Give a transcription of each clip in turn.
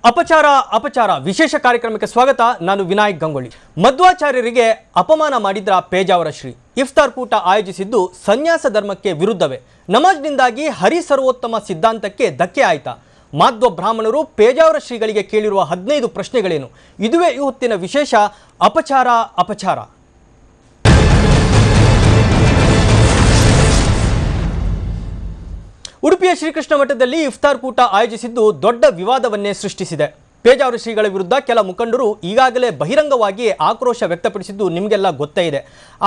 ಅಪಚಾರ ಅಪಚಾರ ವಿಶೇಷ ಕಾರ್ಯಕ್ರಮಕ್ಕೆ ಸ್ವಾಗತ. ನಾನು ವಿನಾಯಕ್ ಗಂಗೊಳ್ಳಿ. ಮಧ್ವಾಚಾರ್ಯರಿಗೆ ಅಪಮಾನ ಮಾಡಿದ್ರ ಪೇಜಾವರ ಶ್ರೀ ಇಫ್ತಾರ್ ಕೂಟ ಆಯೋಜಿಸಿದ್ದು ಸನ್ಯಾಸ ಧರ್ಮಕ್ಕೆ ವಿರುದ್ಧವೇ? ನಮಾಜ್ನಿಂದಾಗಿ ಹರಿ ಸರ್ವೋತ್ತಮ ಸಿದ್ಧಾಂತಕ್ಕೆ ಧಕ್ಕೆ ಆಯ್ತಾ? ಮಾಧ್ವ ಬ್ರಾಹ್ಮಣರು ಪೇಜಾವರ ಶ್ರೀಗಳಿಗೆ ಕೇಳಿರುವ 15 ಪ್ರಶ್ನೆಗಳೇನು? ಇದುವೇ ಈ ಹೊತ್ತಿನ ವಿಶೇಷ ಅಪಚಾರ ಅಪಚಾರ. ಉಡುಪಿಯ ಶ್ರೀಕೃಷ್ಣ ಮಠದಲ್ಲಿ ಇಫ್ತಾರ್ ಕೂಟ ಆಯೋಜಿಸಿದ್ದು ದೊಡ್ಡ ವಿವಾದವನ್ನೇ ಸೃಷ್ಟಿಸಿದೆ. ಪೇಜಾವರ ಶ್ರೀಗಳ ವಿರುದ್ಧ ಕೆಲ ಮುಖಂಡರು ಈಗಾಗಲೇ ಬಹಿರಂಗವಾಗಿ ಆಕ್ರೋಶ ವ್ಯಕ್ತಪಡಿಸಿದ್ದು ನಿಮಗೆಲ್ಲ ಗೊತ್ತೇ ಇದೆ.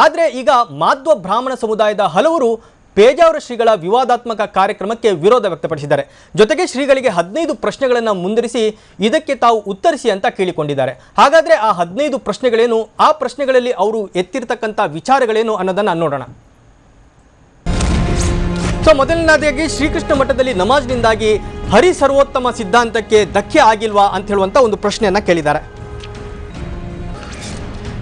ಆದರೆ ಈಗ ಮಾಧ್ವ ಬ್ರಾಹ್ಮಣ ಸಮುದಾಯದ ಹಲವರು ಪೇಜಾವರ ಶ್ರೀಗಳ ವಿವಾದಾತ್ಮಕ ಕಾರ್ಯಕ್ರಮಕ್ಕೆ ವಿರೋಧ ವ್ಯಕ್ತಪಡಿಸಿದ್ದಾರೆ. ಜೊತೆಗೆ ಶ್ರೀಗಳಿಗೆ 15 ಪ್ರಶ್ನೆಗಳನ್ನು ಮುಂದಿರಿಸಿ ಇದಕ್ಕೆ ತಾವು ಉತ್ತರಿಸಿ ಅಂತ ಕೇಳಿಕೊಂಡಿದ್ದಾರೆ. ಹಾಗಾದರೆ ಆ 15 ಪ್ರಶ್ನೆಗಳೇನು, ಆ ಪ್ರಶ್ನೆಗಳಲ್ಲಿ ಅವರು ಎತ್ತಿರ್ತಕ್ಕಂಥ ವಿಚಾರಗಳೇನು ಅನ್ನೋದನ್ನು ನೋಡೋಣ. ಮೊದಲನೇದಾಗಿ ಶ್ರೀಕೃಷ್ಣ ಮಠದಲ್ಲಿ ನಮಾಜ್ನಿಂದಾಗಿ ಹರಿ ಸರ್ವೋತ್ತಮ ಸಿದ್ಧಾಂತಕ್ಕೆ ಧಕ್ಕೆ ಆಗಿಲ್ವಾ ಅಂತ ಹೇಳುವಂತ ಒಂದು ಪ್ರಶ್ನೆಯನ್ನ ಕೇಳಿದ್ದಾರೆ.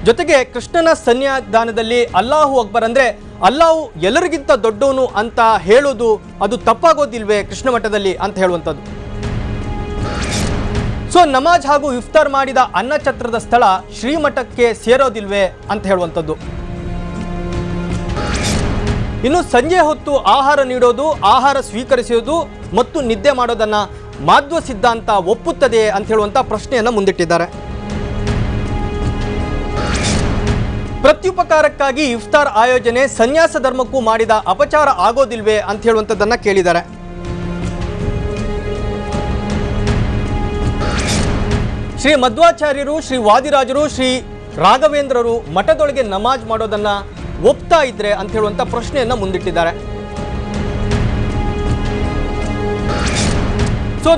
ಜೊತೆಗೆ ಕೃಷ್ಣನ ಸನ್ನಿಧಾನದಲ್ಲಿ ಅಲ್ಲಾಹು ಅಕ್ಬರ್ ಅಂದ್ರೆ ಅಲ್ಲಾಹು ಎಲ್ಲರಿಗಿಂತ ದೊಡ್ಡವನು ಅಂತ ಹೇಳೋದು ಅದು ತಪ್ಪಾಗೋದಿಲ್ವೇ ಕೃಷ್ಣ ಮಠದಲ್ಲಿ ಅಂತ ಹೇಳುವಂಥದ್ದು. ನಮಾಜ್ ಹಾಗೂ ಇಫ್ತಾರ್ ಮಾಡಿದ ಅನ್ನಛತ್ರದ ಸ್ಥಳ ಶ್ರೀಮಠಕ್ಕೆ ಸೇರೋದಿಲ್ವೇ ಅಂತ ಹೇಳುವಂಥದ್ದು. ಇನ್ನು ಸಂಜೆ ಹೊತ್ತು ಆಹಾರ ನೀಡೋದು, ಆಹಾರ ಸ್ವೀಕರಿಸೋದು ಮತ್ತು ನಿದ್ದೆ ಮಾಡೋದನ್ನ ಮಾಧ್ವ ಸಿದ್ಧಾಂತ ಒಪ್ಪುತ್ತದೆ ಅಂತ ಹೇಳುವಂತ ಪ್ರಶ್ನೆಯನ್ನ ಮುಂದಿಟ್ಟಿದ್ದಾರೆ. ಪ್ರತ್ಯುಪಕಾರಕ್ಕಾಗಿ ಇಫ್ತಾರ್ ಆಯೋಜನೆ ಸನ್ಯಾಸ ಧರ್ಮಕ್ಕೂ ಮಾಡಿದ ಅಪಚಾರ ಆಗೋದಿಲ್ವೇ ಅಂತ ಹೇಳುವಂತದನ್ನ ಕೇಳಿದ್ದಾರೆ. ಶ್ರೀ ಮಧ್ವಾಚಾರ್ಯರು, ಶ್ರೀ ವಾದಿರಾಜರು, ಶ್ರೀ ರಾಘವೇಂದ್ರರು ಮಠದೊಳಗೆ ನಮಾಜ್ ಮಾಡೋದನ್ನ ಒಪ್ತಾ ಇದ್ರೆ ಅಂತ ಹೇಳುವಂತ ಪ್ರಶ್ನೆಯನ್ನ ಮುಂದಿಟ್ಟಿದ್ದಾರೆ.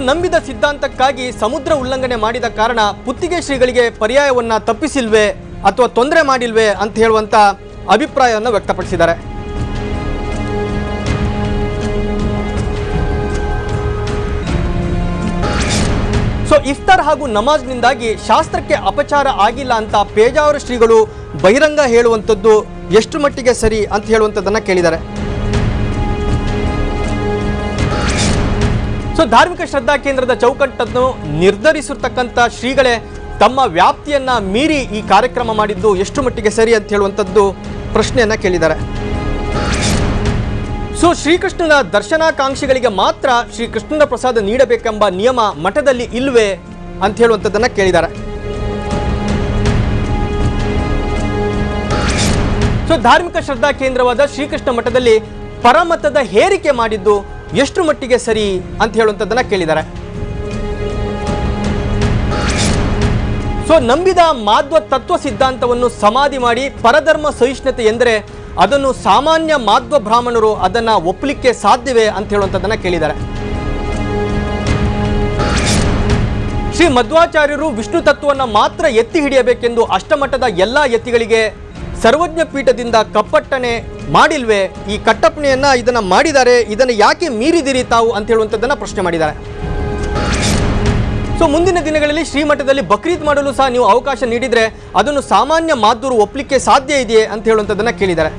ನಂಬಿದ ಸಿದ್ಧಾಂತಕ್ಕಾಗಿ ಸಮುದ್ರ ಉಲ್ಲಂಘನೆ ಮಾಡಿದ ಕಾರಣ ಪುತ್ತಿಗೆ ಶ್ರೀಗಳಿಗೆ ಪರ್ಯಾಯವನ್ನ ತಪ್ಪಿಸಿಲ್ವೇ ಅಥವಾ ತೊಂದರೆ ಮಾಡಿಲ್ವೇ ಅಂತ ಹೇಳುವಂತ ಅಭಿಪ್ರಾಯವನ್ನು ವ್ಯಕ್ತಪಡಿಸಿದ್ದಾರೆ. ಇಫ್ತಾರ್ ಹಾಗೂ ನಮಾಜ್ನಿಂದಾಗಿ ಶಾಸ್ತ್ರಕ್ಕೆ ಅಪಚಾರ ಆಗಿಲ್ಲ ಅಂತ ಪೇಜಾವರ ಶ್ರೀಗಳು ಬಹಿರಂಗ ಹೇಳುವಂಥದ್ದು ಎಷ್ಟು ಮಟ್ಟಿಗೆ ಸರಿ ಅಂತ ಹೇಳುವಂಥದ್ದನ್ನ ಕೇಳಿದ್ದಾರೆ. ಧಾರ್ಮಿಕ ಶ್ರದ್ಧಾ ಕೇಂದ್ರದ ಚೌಕಟ್ಟನ್ನು ನಿರ್ಧರಿಸಿರ್ತಕ್ಕಂಥ ಶ್ರೀಗಳೇ ತಮ್ಮ ವ್ಯಾಪ್ತಿಯನ್ನ ಮೀರಿ ಈ ಕಾರ್ಯಕ್ರಮ ಮಾಡಿದ್ದು ಎಷ್ಟು ಮಟ್ಟಿಗೆ ಸರಿ ಅಂತ ಹೇಳುವಂಥದ್ದು ಪ್ರಶ್ನೆಯನ್ನ ಕೇಳಿದ್ದಾರೆ. ಶ್ರೀಕೃಷ್ಣನ ದರ್ಶನಾಕಾಂಕ್ಷಿಗಳಿಗೆ ಮಾತ್ರ ಶ್ರೀಕೃಷ್ಣನ ಪ್ರಸಾದ ನೀಡಬೇಕೆಂಬ ನಿಯಮ ಮಠದಲ್ಲಿ ಇಲ್ವೇ ಅಂತ ಹೇಳುವಂಥದ್ದನ್ನ ಕೇಳಿದ್ದಾರೆ. ಧಾರ್ಮಿಕ ಶ್ರದ್ಧಾ ಕೇಂದ್ರವಾದ ಶ್ರೀಕೃಷ್ಣ ಮಠದಲ್ಲಿ ಪರಮತದ ಹೇರಿಕೆ ಮಾಡಿದ್ದು ಎಷ್ಟು ಮಟ್ಟಿಗೆ ಸರಿ ಅಂತ ಹೇಳುವಂಥದ್ದನ್ನ ಕೇಳಿದ್ದಾರೆ. ನಂಬಿದ ಮಾಧ್ವ ತತ್ವ ಸಿದ್ಧಾಂತವನ್ನು ಸಮಾಧಿ ಮಾಡಿ ಪರಧರ್ಮ ಸಹಿಷ್ಣುತೆ ಎಂದರೆ ಅದನ್ನು ಸಾಮಾನ್ಯ ಮಾಧ್ವ ಬ್ರಾಹ್ಮಣರು ಅದನ್ನ ಒಪ್ಪಲಿಕ್ಕೆ ಸಾಧ್ಯವೇ ಅಂತ ಹೇಳುವಂಥದ್ದನ್ನ ಕೇಳಿದ್ದಾರೆ. ಶ್ರೀ ಮಧ್ವಾಚಾರ್ಯರು ವಿಷ್ಣು ತತ್ವವನ್ನು ಮಾತ್ರ ಎತ್ತಿ ಹಿಡಿಯಬೇಕೆಂದು ಅಷ್ಟಮಠದ ಎಲ್ಲಾ ಯತಿಗಳಿಗೆ ಸರ್ವಜ್ಞ ಪೀಠದಿಂದ ಕಪ್ಪಟ್ಟಣೆ ಮಾಡಿಲ್ವೇ? ಈ ಕಟ್ಟಪ್ಪಣೆಯನ್ನ ಇದನ್ನ ಮಾಡಿದ್ದಾರೆ, ಇದನ್ನು ಯಾಕೆ ಮೀರಿದಿರಿ ತಾವು ಅಂತ ಹೇಳುವಂಥದ್ದನ್ನ ಪ್ರಶ್ನೆ ಮಾಡಿದ್ದಾರೆ. ಮುಂದಿನ ದಿನಗಳಲ್ಲಿ ಶ್ರೀಮಠದಲ್ಲಿ ಬಕ್ರೀದ್ ಮಾಡಲು ಸಹ ನೀವು ಅವಕಾಶ ನೀಡಿದ್ರೆ ಅದನ್ನು ಸಾಮಾನ್ಯ ಮಾಧ್ವರು ಒಪ್ಪಲಿಕ್ಕೆ ಸಾಧ್ಯ ಇದೆಯೇ ಅಂತ ಹೇಳುವಂಥದ್ದನ್ನ ಕೇಳಿದ್ದಾರೆ.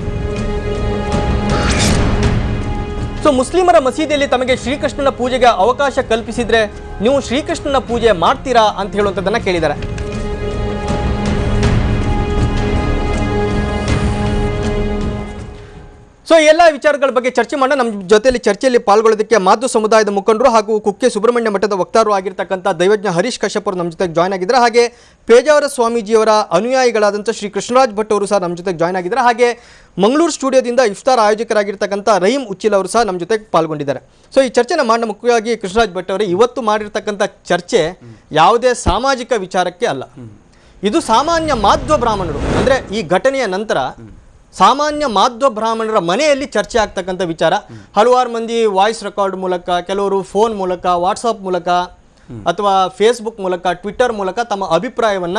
ಮುಸ್ಲಿಮರ ಮಸೀದಿಯಲ್ಲಿ ತಮಗೆ ಶ್ರೀಕೃಷ್ಣನ ಪೂಜೆಗೆ ಅವಕಾಶ ಕಲ್ಪಿಸಿದ್ರೆ ನೀವು ಶ್ರೀಕೃಷ್ಣನ ಪೂಜೆ ಮಾಡ್ತೀರಾ ಅಂತ ಹೇಳುವಂಥದ್ದನ್ನ ಕೇಳಿದ್ದಾರೆ. ಎಲ್ಲ ವಿಚಾರಗಳ ಬಗ್ಗೆ ಚರ್ಚೆ ಮಾಡೋಣ. ನಮ್ಮ ಜೊತೆಯಲ್ಲಿ ಚರ್ಚೆಯಲ್ಲಿ ಪಾಲ್ಗೊಳ್ಳೋದಕ್ಕೆ ಮಾಧ್ವ ಸಮುದಾಯದ ಮುಖಂಡರು ಹಾಗೂ ಕುಕ್ಕೆ ಸುಬ್ರಹ್ಮಣ್ಯ ಮಠದ ವಕ್ತಾರರು ಆಗಿರ್ತಕ್ಕಂಥ ದೈವಜ್ಞ ಹರೀಶ್ ಕಶ್ಯಪ್ ಅವರು ನಮ್ಮ ಜೊತೆಗೆ ಜಾಯ್ನ್ ಆಗಿದ್ದಾರೆ. ಹಾಗೆ ಪೇಜಾವರ ಸ್ವಾಮೀಜಿಯವರ ಅನುಯಾಯಿಗಳಾದಂಥ ಶ್ರೀ ಕೃಷ್ಣರಾಜ್ ಭಟ್ ಅವರು ಸಹ ನಮ್ಮ ಜೊತೆಗೆ ಜಾಯ್ನ್ ಆಗಿದ್ದಾರೆ. ಹಾಗೆ ಮಂಗಳೂರು ಸ್ಟುಡಿಯೋದಿಂದ ಇಫ್ತಾರ್ ಆಯೋಜಕರಾಗಿರ್ತಕ್ಕಂಥ ರಹೀಂ ಉಚ್ಚಿಲ್ ಅವರು ಸಹ ನಮ್ಮ ಜೊತೆಗೆ ಪಾಲ್ಗೊಂಡಿದ್ದಾರೆ. ಈ ಚರ್ಚೆನ ಮಾಡೋಣ. ಮುಖ್ಯವಾಗಿ ಕೃಷ್ಣರಾಜ್ ಭಟ್ ಅವರೇ, ಇವತ್ತು ಮಾಡಿರ್ತಕ್ಕಂಥ ಚರ್ಚೆ ಯಾವುದೇ ಸಾಮಾಜಿಕ ವಿಚಾರಕ್ಕೆ ಅಲ್ಲ. ಇದು ಸಾಮಾನ್ಯ ಮಾಧ್ವ ಬ್ರಾಹ್ಮಣರು ಅಂದರೆ ಈ ಘಟನೆಯ ನಂತರ ಸಾಮಾನ್ಯ ಮಾಧ್ವ ಬ್ರಾಹ್ಮಣರ ಮನೆಯಲ್ಲಿ ಚರ್ಚೆ ಆಗ್ತಕ್ಕಂಥ ವಿಚಾರ. ಹಲವಾರು ಮಂದಿ ವಾಯ್ಸ್ ರೆಕಾರ್ಡ್ ಮೂಲಕ, ಕೆಲವರು ಫೋನ್ ಮೂಲಕ, ವಾಟ್ಸಪ್ ಮೂಲಕ ಅಥವಾ ಫೇಸ್ಬುಕ್ ಮೂಲಕ, ಟ್ವಿಟರ್ ಮೂಲಕ ತಮ್ಮ ಅಭಿಪ್ರಾಯವನ್ನ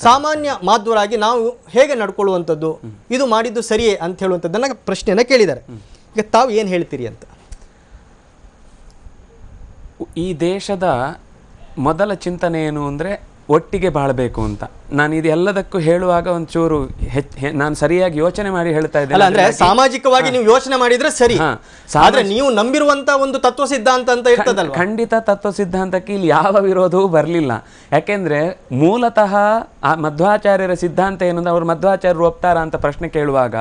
ಸಾಮಾನ್ಯ ಮಾಧ್ವರಾಗಿ ನಾವು ಹೇಗೆ ನಡ್ಕೊಳ್ಳುವಂಥದ್ದು, ಇದು ಮಾಡಿದ್ದು ಸರಿಯೇ ಅಂತ ಹೇಳುವಂಥದ್ದನ್ನ ಪ್ರಶ್ನೆಯನ್ನ ಕೇಳಿದ್ದಾರೆ. ಈಗ ತಾವು ಏನು ಹೇಳ್ತೀರಿ ಅಂತ? ಈ ದೇಶದ ಮೊದಲ ಚಿಂತನೆ ಏನು ಅಂದರೆ ಒಟ್ಟಿಗೆ ಬಾಳಬೇಕು ಅಂತ. ನಾನು ಇದು ಎಲ್ಲದಕ್ಕೂ ಹೇಳುವಾಗ ಒಂಚೂರು ನಾನು ಸರಿಯಾಗಿ ಯೋಚನೆ ಮಾಡಿ ಹೇಳ್ತಾ ಇದ್ದೇನೆ. ಅಂದ್ರೆ ಸಾಮಾಜಿಕವಾಗಿ ನೀವು ಯೋಚನೆ ಮಾಡಿದ್ರೆ ಸರಿ, ಆದ್ರೆ ನೀವು ನಂಬಿರುವಂತ ಒಂದು ತತ್ವ ಸಿದ್ಧಾಂತ ಅಂತ ಇರ್ತದಲ್ವಾ? ಖಂಡಿತ ತತ್ವ ಸಿದ್ಧಾಂತಕ್ಕೆ ಇಲ್ಲಿ ಯಾವ ವಿರೋಧವೂ ಬರಲಿಲ್ಲ. ಯಾಕೆಂದ್ರೆ ಮೂಲತಃ ಆ ಮಧ್ವಾಚಾರ್ಯರ ಸಿದ್ಧಾಂತ ಏನಂದ್ರೆ, ಅವರು ಮಧ್ವಾಚಾರ್ಯರು ಒಪ್ತಾರ ಅಂತ ಪ್ರಶ್ನೆ ಕೇಳುವಾಗ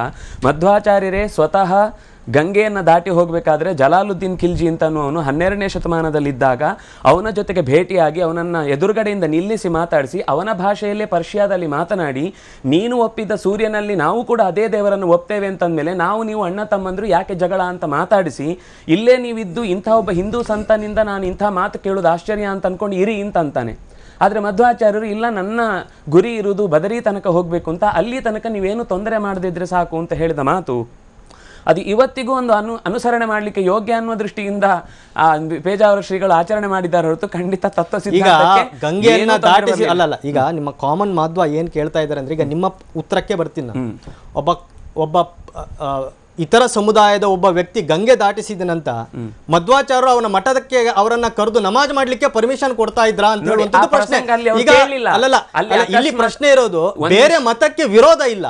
ಮಧ್ವಾಚಾರ್ಯರೇ ಸ್ವತಃ ಗಂಗೆಯನ್ನು ದಾಟಿ ಹೋಗಬೇಕಾದ್ರೆ ಜಲಾಲುದ್ದೀನ್ ಖಿಲ್ಜಿ ಅಂತನವನು 12ನೇ ಶತಮಾನದಲ್ಲಿದ್ದಾಗ ಅವನ ಜೊತೆಗೆ ಭೇಟಿಯಾಗಿ ಅವನನ್ನು ಎದುರುಗಡೆಯಿಂದ ನಿಲ್ಲಿಸಿ ಮಾತಾಡಿಸಿ ಅವನ ಭಾಷೆಯಲ್ಲೇ ಪರ್ಷಿಯಾದಲ್ಲಿ ಮಾತನಾಡಿ, ನೀನು ಒಪ್ಪಿದ್ದ ಸೂರ್ಯನಲ್ಲಿ ನಾವು ಕೂಡ ಅದೇ ದೇವರನ್ನು ಒಪ್ತೇವೆ ಅಂತಂದಮೇಲೆ ನೀವು ಅಣ್ಣ ತಮ್ಮಂದ್ರು ಯಾಕೆ ಜಗಳ ಅಂತ ಮಾತಾಡಿಸಿ, ಇಲ್ಲೇ ನೀವಿದ್ದು ಇಂಥ ಒಬ್ಬ ಹಿಂದೂ ಸಂತನಿಂದ ನಾನು ಇಂಥ ಮಾತು ಕೇಳೋದು ಆಶ್ಚರ್ಯ ಅಂತ ಅನ್ಕೊಂಡು ಇರಿ ಅಂತಾನೆ. ಆದರೆ ಮಧ್ವಾಚಾರ್ಯರು ಇಲ್ಲ, ನನ್ನ ಗುರಿ ಇರುವುದು ಬದರಿ ತನಕ ಹೋಗಬೇಕು ಅಂತ, ಅಲ್ಲಿ ತನಕ ನೀವೇನು ತೊಂದರೆ ಮಾಡದಿದ್ರೆ ಸಾಕು ಅಂತ ಹೇಳಿದ ಮಾತು ಅದು ಇವತ್ತಿಗೂ ಒಂದು ಅನುಸರಣೆ ಮಾಡಲಿಕ್ಕೆ ಯೋಗ್ಯ ಅನ್ನುವ ದೃಷ್ಟಿಯಿಂದ ಪೇಜಾವರ ಶ್ರೀಗಳು ಆಚರಣೆ ಮಾಡಿದ್ದಾರೆ ಹೊರತು ಖಂಡಿತ ತತ್ವ ಸಿದ್ಧಾಂತಕ್ಕೆ ಗಂಗೆಯನ್ನ ದಾಟಿಸಿ ಅಲ್ಲಲ್ಲ. ಈಗ ನಿಮ್ಮ ಕಾಮನ್ ಮಾಧ್ವ ಏನ್ ಕೇಳ್ತಾ ಇದ್ದಾರೆ ಅಂದ್ರೆ, ಈಗ ನಿಮ್ಮ ಉತ್ತರಕ್ಕೆ ಬರ್ತೀನಿ ನಾನು. ಒಬ್ಬ ಇತರ ಸಮುದಾಯದ ಒಬ್ಬ ವ್ಯಕ್ತಿ ಗಂಗೆ ದಾಟಿಸಿದನಂತ ಮಧ್ವಾಚಾರ್ಯರು ಅವನ ಮಠದಕ್ಕೆ ಅವರನ್ನ ಕರೆದು ನಮಾಜ್ ಮಾಡ್ಲಿಕ್ಕೆ ಪರ್ಮಿಷನ್ ಕೊಡ್ತಾ ಇದ್ರಾ ಅಂತ ಹೇಳುವಂತದ್ದು ಪ್ರಶ್ನೆ. ಈಗ ಅಲ್ಲಲ್ಲ, ಇಲ್ಲಿ ಪ್ರಶ್ನೆ ಇರೋದು ಬೇರೆ ಮತಕ್ಕೆ ವಿರೋಧ ಇಲ್ಲ,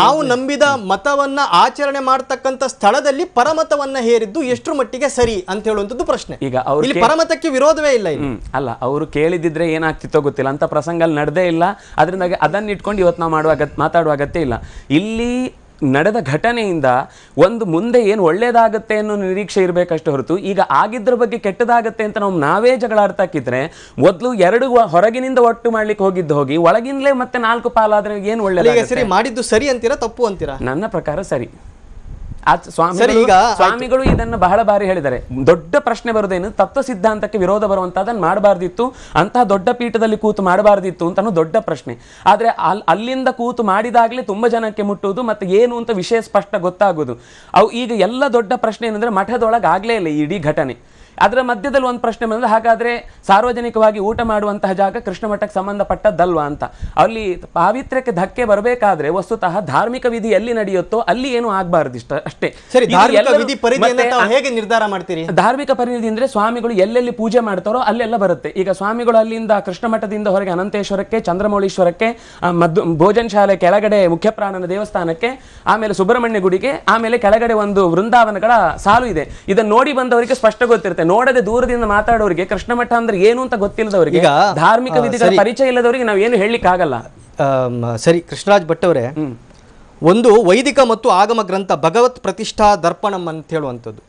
ನಾವು ನಂಬಿದ ಮತವನ್ನ ಆಚರಣೆ ಮಾಡತಕ್ಕಂತ ಸ್ಥಳದಲ್ಲಿ ಪರಮತವನ್ನ ಹೇರಿದ್ದು ಎಷ್ಟರ ಮಟ್ಟಿಗೆ ಸರಿ ಅಂತ ಹೇಳುವಂತದ್ದು ಪ್ರಶ್ನೆ. ಈಗ ಇಲ್ಲಿ ಪರಮತಕ್ಕೆ ವಿರೋಧವೇ ಇಲ್ಲ ಇಲ್ಲಿ. ಅಲ್ಲ, ಅವರು ಕೇಳಿದಿದ್ರೆ ಏನಾಗ್ತಿತ್ತೋ ಗೊತ್ತಿಲ್ಲ, ಅಂತ ಪ್ರಸಂಗ ಅಲ್ಲಿ ನಡೆದೇ ಇಲ್ಲ. ಅದರಿಂದ ಅದನ್ನ ಇಟ್ಕೊಂಡು ಇವತ್ತು ನಾವು ಮಾತಾಡುವ ಅಗತ್ಯ ಇಲ್ಲ. ಇಲ್ಲಿ ನಡೆದ ಘಟನೆಯಿಂದ ಒಂದು ಮುಂದೆ ಏನು ಒಳ್ಳೇದಾಗತ್ತೆ ಅನ್ನೋ ನಿರೀಕ್ಷೆ ಇರಬೇಕಷ್ಟೇ ಹೊರತು ಈಗ ಆಗಿದ್ರ ಬಗ್ಗೆ ಕೆಟ್ಟದಾಗತ್ತೆ ಅಂತ ನಾವೇ ಜಗಳಾಡ್ತಾಕಿದ್ರೆ ಮೊದಲು ಎರಡು ಹೊರಗಿನಿಂದ ಒಟ್ಟು ಮಾಡ್ಲಿಕ್ಕೆ ಹೋಗಿ ಒಳಗಿಂದಲೇ ಮತ್ತೆ 4 ಪಾಲಾದ್ರೆ ಏನು ಒಳ್ಳೆ ಮಾಡಿದ್ದು ಸರಿ ಅಂತೀರಾ ತಪ್ಪು ಅಂತೀರಾ? ನನ್ನ ಪ್ರಕಾರ ಸರಿ. ಸ್ವಾಮಿಗಳು ಇದನ್ನು ಬಹಳ ಬಾರಿ ಹೇಳಿದ್ದಾರೆ. ದೊಡ್ಡ ಪ್ರಶ್ನೆ ಬರೋದೇನು, ತತ್ವ ಸಿದ್ಧಾಂತಕ್ಕೆ ವಿರೋಧ ಬರುವಂತದನ್ನು ಮಾಡಬಾರ್ದಿತ್ತು, ಅಂತಹ ದೊಡ್ಡ ಪೀಠದಲ್ಲಿ ಕೂತು ಮಾಡಬಾರ್ದಿತ್ತು ಅಂತ ದೊಡ್ಡ ಪ್ರಶ್ನೆ. ಆದ್ರೆ ಅಲ್ಲಿಂದ ಕೂತು ಮಾಡಿದಾಗಲೇ ತುಂಬಾ ಜನಕ್ಕೆ ಮುಟ್ಟುವುದು ಮತ್ತೆ ಏನು ಅಂತ ವಿಷಯ ಸ್ಪಷ್ಟ ಗೊತ್ತಾಗುವುದು. ಅವು ಈಗ ಎಲ್ಲ ದೊಡ್ಡ ಪ್ರಶ್ನೆ ಏನಂದ್ರೆ ಮಠದೊಳಗೆ ಆಗ್ಲೇ ಇಲ್ಲ ಇಡೀ ಘಟನೆ. ಅದರ ಮಧ್ಯದಲ್ಲಿ ಒಂದು ಪ್ರಶ್ನೆ ಬಂದ್ರೆ, ಹಾಗಾದ್ರೆ ಸಾರ್ವಜನಿಕವಾಗಿ ಊಟ ಮಾಡುವಂತಹ ಜಾಗ ಕೃಷ್ಣ ಮಠಕ್ಕೆ ಸಂಬಂಧಪಟ್ಟದ್ದಲ್ವಾ ಅಂತ. ಅಲ್ಲಿ ಪಾವಿತ್ರ್ಯಕ್ಕೆ ಧಕ್ಕೆ ಬರಬೇಕಾದ್ರೆ ವಸ್ತುತಃ ಧಾರ್ಮಿಕ ವಿಧಿ ಎಲ್ಲಿ ನಡೆಯುತ್ತೋ ಅಲ್ಲಿ ಏನು ಆಗ್ಬಾರ್ದು ಅಷ್ಟೇ. ಹೇಗೆ ನಿರ್ಧಾರ ಮಾಡ್ತೀರಿ? ಧಾರ್ಮಿಕ ಪರಿಣಿತಿ ಅಂದ್ರೆ ಸ್ವಾಮಿಗಳು ಎಲ್ಲೆಲ್ಲಿ ಪೂಜೆ ಮಾಡ್ತಾರೋ ಅಲ್ಲೆಲ್ಲ ಬರುತ್ತೆ. ಈಗ ಸ್ವಾಮಿಗಳು ಅಲ್ಲಿಂದ ಕೃಷ್ಣ ಮಠದಿಂದ ಹೊರಗೆ ಅನಂತೇಶ್ವರಕ್ಕೆ, ಚಂದ್ರಮೌಳೀಶ್ವರಕ್ಕೆ, ಭೋಜನ ಶಾಲೆ ಕೆಳಗಡೆ ಮುಖ್ಯಪ್ರಾಣನ ದೇವಸ್ಥಾನಕ್ಕೆ, ಆಮೇಲೆ ಸುಬ್ರಹ್ಮಣ್ಯ ಗುಡಿಗೆ, ಆಮೇಲೆ ಕೆಳಗಡೆ ಒಂದು ವೃಂದಾವನಗಳ ಸಾಲು ಇದೆ. ಇದನ್ನ ನೋಡಿ ಬಂದವರಿಗೆ ಸ್ಪಷ್ಟ ಗೊತ್ತಿರುತ್ತೆ. ನೋಡದೆ ದೂರದಿಂದ ಮಾತಾಡೋರಿಗೆ ಕೃಷ್ಣ ಮಠ ಅಂದ್ರೆ ಏನು ಅಂತ ಗೊತ್ತಿಲ್ಲದವರಿಗೆ, ಧಾರ್ಮಿಕ ವಿಧಿಗಳ ಪರಿಚಯ ಇಲ್ಲದವರಿಗೆ ನಾವೇನು ಹೇಳಲಿಕ್ಕೆ ಆಗಲ್ಲ. ಸರಿ, ಕೃಷ್ಣರಾಜ್ ಭಟ್ ಅವರೇ, ಒಂದು ವೈದಿಕ ಮತ್ತು ಆಗಮ ಗ್ರಂಥ ಭಗವತ್ ಪ್ರತಿಷ್ಠಾ ದರ್ಪಣಂ ಅಂತ ಹೇಳುವಂಥದ್ದು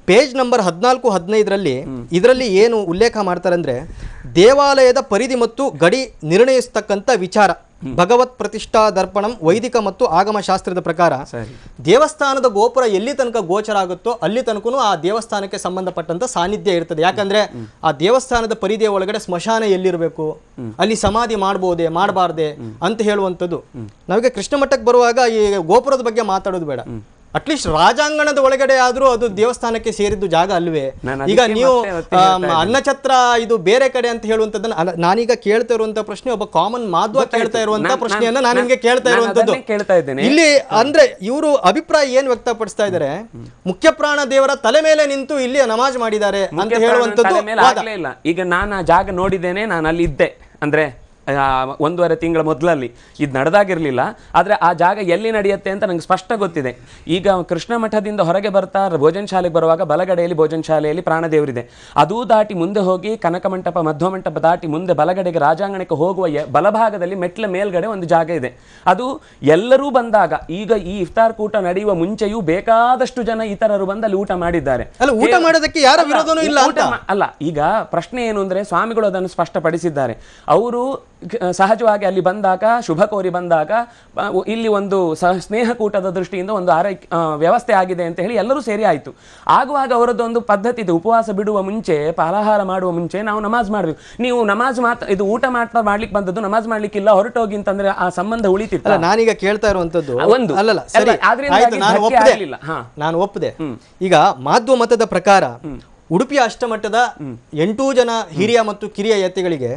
ಪೇಜ್ ನಂಬರ್ 14-15ರಲ್ಲಿ ಇದರಲ್ಲಿ ಏನು ಉಲ್ಲೇಖ ಮಾಡ್ತಾರೆ ಅಂದ್ರೆ, ದೇವಾಲಯದ ಪರಿಧಿ ಮತ್ತು ಗಡಿ ನಿರ್ಣಯಿಸತಕ್ಕಂಥ ವಿಚಾರ ಭಗವತ್ ಪ್ರತಿಷ್ಠಾ ದರ್ಪಣಂ ವೈದಿಕ ಮತ್ತು ಆಗಮ ಶಾಸ್ತ್ರದ ಪ್ರಕಾರ ದೇವಸ್ಥಾನದ ಗೋಪುರ ಎಲ್ಲಿ ತನಕ ಗೋಚರ ಆಗುತ್ತೋ ಅಲ್ಲಿ ತನಕನೂ ಆ ದೇವಸ್ಥಾನಕ್ಕೆ ಸಂಬಂಧಪಟ್ಟಂತ ಸಾನ್ನಿಧ್ಯ ಇರ್ತದೆ. ಯಾಕಂದ್ರೆ ಆ ದೇವಸ್ಥಾನದ ಪರಿಧಿಯ ಒಳಗಡೆ ಸ್ಮಶಾನ ಎಲ್ಲಿರಬೇಕು, ಅಲ್ಲಿ ಸಮಾಧಿ ಮಾಡಬಹುದೇ ಮಾಡಬಾರ್ದೆ ಅಂತ ಹೇಳುವಂಥದ್ದು. ನಾವೀಗ ಕೃಷ್ಣ ಮಠಕ್ಕೆ ಬರುವಾಗ ಈ ಗೋಪುರದ ಬಗ್ಗೆ ಮಾತಾಡೋದು ಬೇಡ, ಅಟ್ಲೀಸ್ಟ್ ರಾಜಾಂಗಣದ ಒಳಗಡೆ ಆದ್ರೂ ಅದು ದೇವಸ್ಥಾನಕ್ಕೆ ಸೇರಿದ್ದು ಜಾಗ ಅಲ್ವೇ? ಈಗ ನೀವು ಅನ್ನಛತ್ರ ಇದು ಬೇರೆ ಕಡೆ ಅಂತ ಹೇಳುವಂತದ್ದನ್ನ ನಾನೀಗ ಕೇಳ್ತಾ ಇರುವಂತ ಪ್ರಶ್ನೆ, ಒಬ್ಬ ಕಾಮನ್ ಮಾಧ್ವ ಕೇಳ್ತಾ ಇರುವಂತ ಪ್ರಶ್ನೆಯನ್ನ ನಾನು ನಿಮ್ಗೆ ಕೇಳ್ತಾ ಇರುವಂತದ್ದು. ಇಲ್ಲಿ ಅಂದ್ರೆ ಇವರು ಅಭಿಪ್ರಾಯ ಏನ್ ವ್ಯಕ್ತಪಡಿಸ್ತಾ ಇದ್ದಾರೆ, ಮುಖ್ಯ ಪ್ರಾಣ ದೇವರ ತಲೆ ಮೇಲೆ ನಿಂತು ಇಲ್ಲಿ ನಮಾಜ್ ಮಾಡಿದ್ದಾರೆ ಅಂತ ಹೇಳುವಂತದ್ದು. ಈಗ ನಾನು ಆ ಜಾಗ ನೋಡಿದ್ದೇನೆ, ನಾನು ಅಲ್ಲಿ ಇದ್ದೆ ಅಂದ್ರೆ 1.5 ತಿಂಗಳ ಮೊದಲಲ್ಲಿ ಇದು ನಡೆದಾಗಿರ್ಲಿಲ್ಲ. ಆದರೆ ಆ ಜಾಗ ಎಲ್ಲಿ ನಡೆಯುತ್ತೆ ಅಂತ ನಂಗೆ ಸ್ಪಷ್ಟ ಗೊತ್ತಿದೆ. ಈಗ ಕೃಷ್ಣ ಮಠದಿಂದ ಹೊರಗೆ ಬರ್ತಾ ಭೋಜನ ಶಾಲೆಗೆ ಬರುವಾಗ ಬಲಗಡೆಯಲ್ಲಿ ಭೋಜನ ಶಾಲೆಯಲ್ಲಿ ಪ್ರಾಣದೇವರಿದೆ. ಅದೂ ದಾಟಿ ಮುಂದೆ ಹೋಗಿ ಕನಕ ಮಂಟಪ, ಮಧ್ವ ಮಂಟಪ ದಾಟಿ ಮುಂದೆ ಬಲಗಡೆಗೆ ರಾಜಾಂಗಣಕ್ಕೆ ಹೋಗುವ ಬಲಭಾಗದಲ್ಲಿ ಮೆಟ್ಲ ಮೇಲ್ಗಡೆ ಒಂದು ಜಾಗ ಇದೆ. ಅದು ಎಲ್ಲರೂ ಬಂದಾಗ, ಈಗ ಈ ಇಫ್ತಾರ್ ಕೂಟ ನಡೆಯುವ ಮುಂಚೆಯೂ ಬೇಕಾದಷ್ಟು ಜನ ಇತರರು ಬಂದು ಅಲ್ಲಿ ಊಟ ಮಾಡಿದ್ದಾರೆ. ಊಟ ಮಾಡೋದಕ್ಕೆ ಯಾರ ವಿರೋಧನೂ ಇಲ್ಲ ಅಲ್ಲ. ಈಗ ಪ್ರಶ್ನೆ ಏನು ಅಂದ್ರೆ, ಸ್ವಾಮಿಗಳು ಅದನ್ನು ಸ್ಪಷ್ಟಪಡಿಸಿದ್ದಾರೆ. ಅವರು ಸಹಜವಾಗಿ ಅಲ್ಲಿ ಬಂದಾಗ, ಶುಭ ಕೋರಿ ಬಂದಾಗ, ಇಲ್ಲಿ ಒಂದು ಸ್ನೇಹಕೂಟದ ದೃಷ್ಟಿಯಿಂದ ಒಂದು ವ್ಯವಸ್ಥೆ ಆಗಿದೆ ಅಂತ ಹೇಳಿ ಎಲ್ಲರೂ ಸೇರಿ ಆಯಿತು. ಆಗುವಾಗ ಅವರದ್ದೊಂದು ಪದ್ಧತಿ ಇದೆ, ಉಪವಾಸ ಬಿಡುವ ಮುಂಚೆ, ಫಲಾಹಾರ ಮಾಡುವ ಮುಂಚೆ ನಾವು ನಮಾಜ್ ಮಾಡಬೇಕು. ನೀವು ನಮಾಜ್ ಇದು ಊಟ ಮಾಡ್ಲಿಕ್ಕೆ ಬಂದದ್ದು, ನಮಾಜ್ ಮಾಡ್ಲಿಕ್ಕಿಲ್ಲ ಹೊರಟೋಗಿ ಅಂತಂದ್ರೆ ಆ ಸಂಬಂಧ ಉಳಿತಿತ್ತು. ನಾನೀಗ ಕೇಳ್ತಾ ಇರುವಂತದ್ದು ನಾನು ಒಪ್ಪದೆ. ಈಗ ಮಾಧ್ವ ಮತದ ಪ್ರಕಾರ ಉಡುಪಿಯ ಅಷ್ಟಮಠದ 8 ಜನ ಹಿರಿಯ ಮತ್ತು ಕಿರಿಯ ಯತಿಗಳಿಗೆ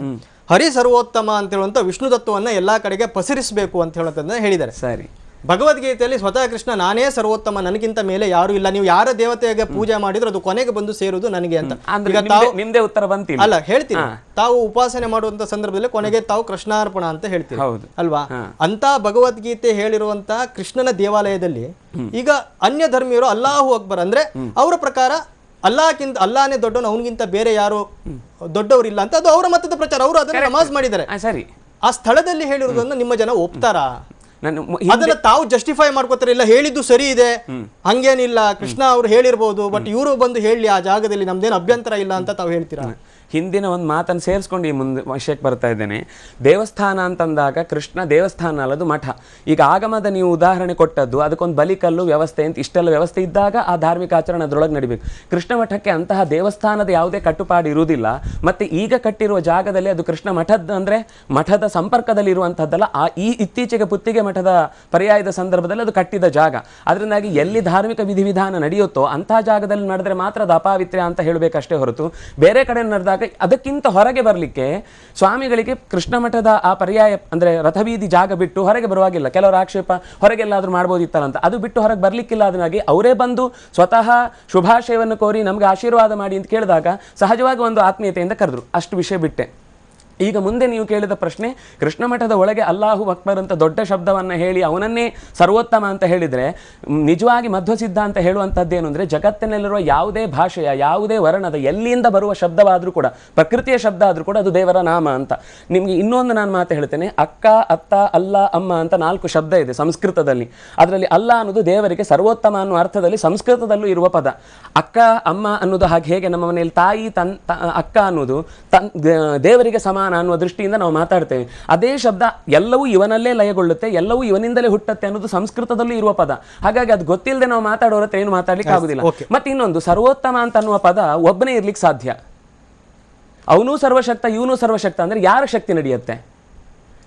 ಹರಿ ಸರ್ವೋತ್ತಮ ಅಂತ ಹೇಳುವಂತ ವಿಷ್ಣು ತತ್ವವನ್ನ ಎಲ್ಲಾ ಕಡೆಗೆ ಪಸರಿಸಬೇಕು ಅಂತ ಹೇಳುವಂತದನ್ನ ಹೇಳಿದ್ದಾರೆ. ಸರಿ, ಭಗವದ್ಗೀತೆಯಲ್ಲಿ ಸ್ವತಃ ಕೃಷ್ಣ ನಾನೇ ಸರ್ವೋತ್ತಮ, ನನಗಿಂತ ಮೇಲೆ ಯಾರು ಇಲ್ಲ, ನೀವು ಯಾರ ದೇವತೆಗೆ ಪೂಜೆ ಮಾಡಿದ್ರು ಅದು ಕೊನೆಗೆ ಬಂದು ಸೇರುವುದು ನನಗೆ ಅಂತ. ಅಂದ್ರೆ ನಿಮ್ದೇ ಉತ್ತರ ಬಂತಿಲ್ಲ. ಅಲ್ಲ, ಹೇಳ್ತೀನಿ, ತಾವು ಉಪಾಸನೆ ಮಾಡುವಂತ ಸಂದರ್ಭದಲ್ಲಿ ಕೊನೆಗೆ ತಾವು ಕೃಷ್ಣಾರ್ಪಣ ಅಂತ ಹೇಳ್ತೀವಿ ಅಲ್ವಾ? ಅಂತ ಭಗವದ್ಗೀತೆ ಹೇಳಿರುವಂತಹ ಕೃಷ್ಣನ ದೇವಾಲಯದಲ್ಲಿ ಈಗ ಅನ್ಯ ಧರ್ಮೀಯರು ಅಲ್ಲಾಹು ಅಕ್ಬರ್ ಅಂದ್ರೆ ಅವರ ಪ್ರಕಾರ ಅಲ್ಲಾನೇ ದೊಡ್ಡವನು, ಅವನಿಗಿಂತ ಬೇರೆ ಯಾರು ದೊಡ್ಡವರಿಲ್ಲ ಅಂತ ಅದು ಅವರ ಮತದ ಪ್ರಚಾರ. ಅವರು ಅದನ್ನ ನಮಾಜ್ ಮಾಡಿದ್ದಾರೆ. ಸರಿ, ಆ ಸ್ಥಳದಲ್ಲಿ ಹೇಳಿರುವುದನ್ನು ನಿಮ್ಮ ಜನ ಒಪ್ತಾರಾ? ಅದನ್ನ ತಾವು ಜಸ್ಟಿಫೈ ಮಾಡ್ಕೋತಾರೆ, ಇಲ್ಲ ಹೇಳಿದ್ದು ಸರಿ ಇದೆ, ಹಂಗೇನಿಲ್ಲ, ಕೃಷ್ಣ ಅವ್ರು ಹೇಳಿರ್ಬೋದು, ಬಟ್ ಇವರು ಬಂದು ಹೇಳಿ ಆ ಜಾಗದಲ್ಲಿ ನಮ್ದೇನು ಅಭ್ಯಂತರ ಇಲ್ಲ ಅಂತ ತಾವು ಹೇಳ್ತೀರಾ? ಹಿಂದಿನ ಒಂದು ಮಾತನ್ನು ಸೇರಿಸ್ಕೊಂಡು ಈ ಮುಂದೆ ವಿಷಯಕ್ಕೆ ಬರ್ತಾ ಇದ್ದೇನೆ. ದೇವಸ್ಥಾನ ಅಂತಂದಾಗ ಕೃಷ್ಣ ದೇವಸ್ಥಾನ ಅಲ್ಲದು ಮಠ. ಈಗ ಆಗಮದ ನೀವು ಉದಾಹರಣೆ ಕೊಟ್ಟದ್ದು, ಅದಕ್ಕೊಂದು ಬಲಿಕಲ್ಲು ವ್ಯವಸ್ಥೆ ಅಂತ ಇಷ್ಟೆಲ್ಲ ವ್ಯವಸ್ಥೆ ಇದ್ದಾಗ ಆ ಧಾರ್ಮಿಕ ಆಚರಣೆ ಅದರೊಳಗೆ ನಡಿಬೇಕು. ಕೃಷ್ಣ ಮಠಕ್ಕೆ ಅಂತಹ ದೇವಸ್ಥಾನದ ಯಾವುದೇ ಕಟ್ಟುಪಾಡು ಇರುವುದಿಲ್ಲ. ಮತ್ತು ಈಗ ಕಟ್ಟಿರುವ ಜಾಗದಲ್ಲಿ ಅದು ಕೃಷ್ಣ ಮಠದ ಅಂದರೆ ಮಠದ ಸಂಪರ್ಕದಲ್ಲಿ ಇರುವಂಥದ್ದಲ್ಲ. ಈ ಇತ್ತೀಚೆಗೆ ಪುತ್ತಿಗೆ ಮಠದ ಪರ್ಯಾಯದ ಸಂದರ್ಭದಲ್ಲಿ ಅದು ಕಟ್ಟಿದ ಜಾಗ. ಅದರಿಂದಾಗಿ ಎಲ್ಲಿ ಧಾರ್ಮಿಕ ವಿಧಿವಿಧಾನ ನಡೆಯುತ್ತೋ ಅಂತಹ ಜಾಗದಲ್ಲಿ ನಡೆದರೆ ಮಾತ್ರ ಅದು ಅಪಾವಿತ್ರ್ಯ ಅಂತ ಹೇಳಬೇಕಷ್ಟೇ ಹೊರತು ಬೇರೆ ಕಡೆ ನಡೆದಾಗ ಅದಕ್ಕಿಂತ ಹೊರಗೆ ಬರಲಿಕ್ಕೆ ಸ್ವಾಮಿಗಳಿಗೆ ಕೃಷ್ಣ ಮಠದ ಆ ಪರ್ಯಾಯ ಅಂದ್ರೆ ರಥಬೀದಿ ಜಾಗ ಬಿಟ್ಟು ಹೊರಗೆ ಬರುವಾಗಿಲ್ಲ. ಕೆಲವರ ಆಕ್ಷೇಪ ಹೊರಗೆಲ್ಲಾದ್ರೂ ಮಾಡ್ಬೋದಿತ್ತಲ್ಲ ಅಂತ, ಅದು ಬಿಟ್ಟು ಹೊರಗೆ ಬರ್ಲಿಕ್ಕಿಲ್ಲ. ಅದನ್ನಾಗಿ ಅವರೇ ಬಂದು ಸ್ವತಃ ಶುಭಾಶಯವನ್ನು ಕೋರಿ ನಮ್ಗೆ ಆಶೀರ್ವಾದ ಮಾಡಿ ಅಂತ ಕೇಳಿದಾಗ ಸಹಜವಾಗಿ ಒಂದು ಆತ್ಮೀಯತೆಯಿಂದ ಕರೆದ್ರು. ಅಷ್ಟು ವಿಷಯ ಬಿಟ್ಟೆ. ಈಗ ಮುಂದೆ ನೀವು ಕೇಳಿದ ಪ್ರಶ್ನೆ, ಕೃಷ್ಣ ಮಠದ ಒಳಗೆ ಅಲ್ಲಾಹು ಅಕ್ಬರ್ ಅಂತ ದೊಡ್ಡ ಶಬ್ದವನ್ನು ಹೇಳಿ ಅವನನ್ನೇ ಸರ್ವೋತ್ತಮ ಅಂತ ಹೇಳಿದರೆ, ನಿಜವಾಗಿ ಮಧ್ವ ಸಿದ್ಧಾಂತ ಹೇಳುವಂಥದ್ದೇನು ಅಂದರೆ, ಜಗತ್ತಿನಲ್ಲಿರುವ ಯಾವುದೇ ಭಾಷೆಯ ಯಾವುದೇ ವರ್ಣದ ಎಲ್ಲಿಂದ ಬರುವ ಶಬ್ದವಾದರೂ ಕೂಡ, ಪ್ರಕೃತಿಯ ಶಬ್ದ ಆದರೂ ಕೂಡ ಅದು ದೇವರ ನಾಮ ಅಂತ. ನಿಮಗೆ ಇನ್ನೊಂದು ನಾನು ಮಾತು ಹೇಳ್ತೇನೆ. ಅಕ್ಕ, ಅತ್ತ, ಅಲ್ಲ, ಅಮ್ಮ ಅಂತ 4 ಶಬ್ದ ಇದೆ ಸಂಸ್ಕೃತದಲ್ಲಿ. ಅದರಲ್ಲಿ ಅಲ್ಲ ಅನ್ನೋದು ದೇವರಿಗೆ ಸರ್ವೋತ್ತಮ ಅನ್ನುವ ಅರ್ಥದಲ್ಲಿ ಸಂಸ್ಕೃತದಲ್ಲೂ ಇರುವ ಪದ. ಅಕ್ಕ, ಅಮ್ಮ ಅನ್ನೋದು ಹಾಗೆ ಹೇಗೆ ನಮ್ಮ ಮನೆಯಲ್ಲಿ ತಾಯಿ ಅಕ್ಕ ಅನ್ನೋದು ದೇವರಿಗೆ ಸಮಾನ ಅನ್ನುವ ದೃಷ್ಟಿಯಿಂದ ನಾವು ಮಾತಾಡ್ತೇವೆ. ಅದೇ ಶಬ್ದ ಎಲ್ಲವೂ ಇವನಲ್ಲೇ ಲಯಗೊಳ್ಳುತ್ತೆ, ಎಲ್ಲವೂ ಇವನಿಂದಲೇ ಹುಟ್ಟುತ್ತೆ ಅನ್ನೋದು ಸಂಸ್ಕೃತದಲ್ಲೂ ಇರುವ ಪದ. ಹಾಗಾಗಿ ಅದು ಗೊತ್ತಿಲ್ಲದೆ ನಾವು ಮಾತಾಡೋರ ಹತ್ರ ಏನು ಮಾತಾಡ್ಲಿಕ್ಕೆ ಆಗುದಿಲ್ಲ. ಮತ್ತೆ ಇನ್ನೊಂದು, ಸರ್ವೋತ್ತಮ ಅಂತ ಅನ್ನುವ ಪದ ಒಬ್ಬನೇ ಇರ್ಲಿಕ್ಕೆ ಸಾಧ್ಯ. ಅವನೂ ಸರ್ವಶಕ್ತ, ಇವನು ಸರ್ವಶಕ್ತ ಅಂದ್ರೆ ಯಾರ ಶಕ್ತಿ ನಡೆಯುತ್ತೆ?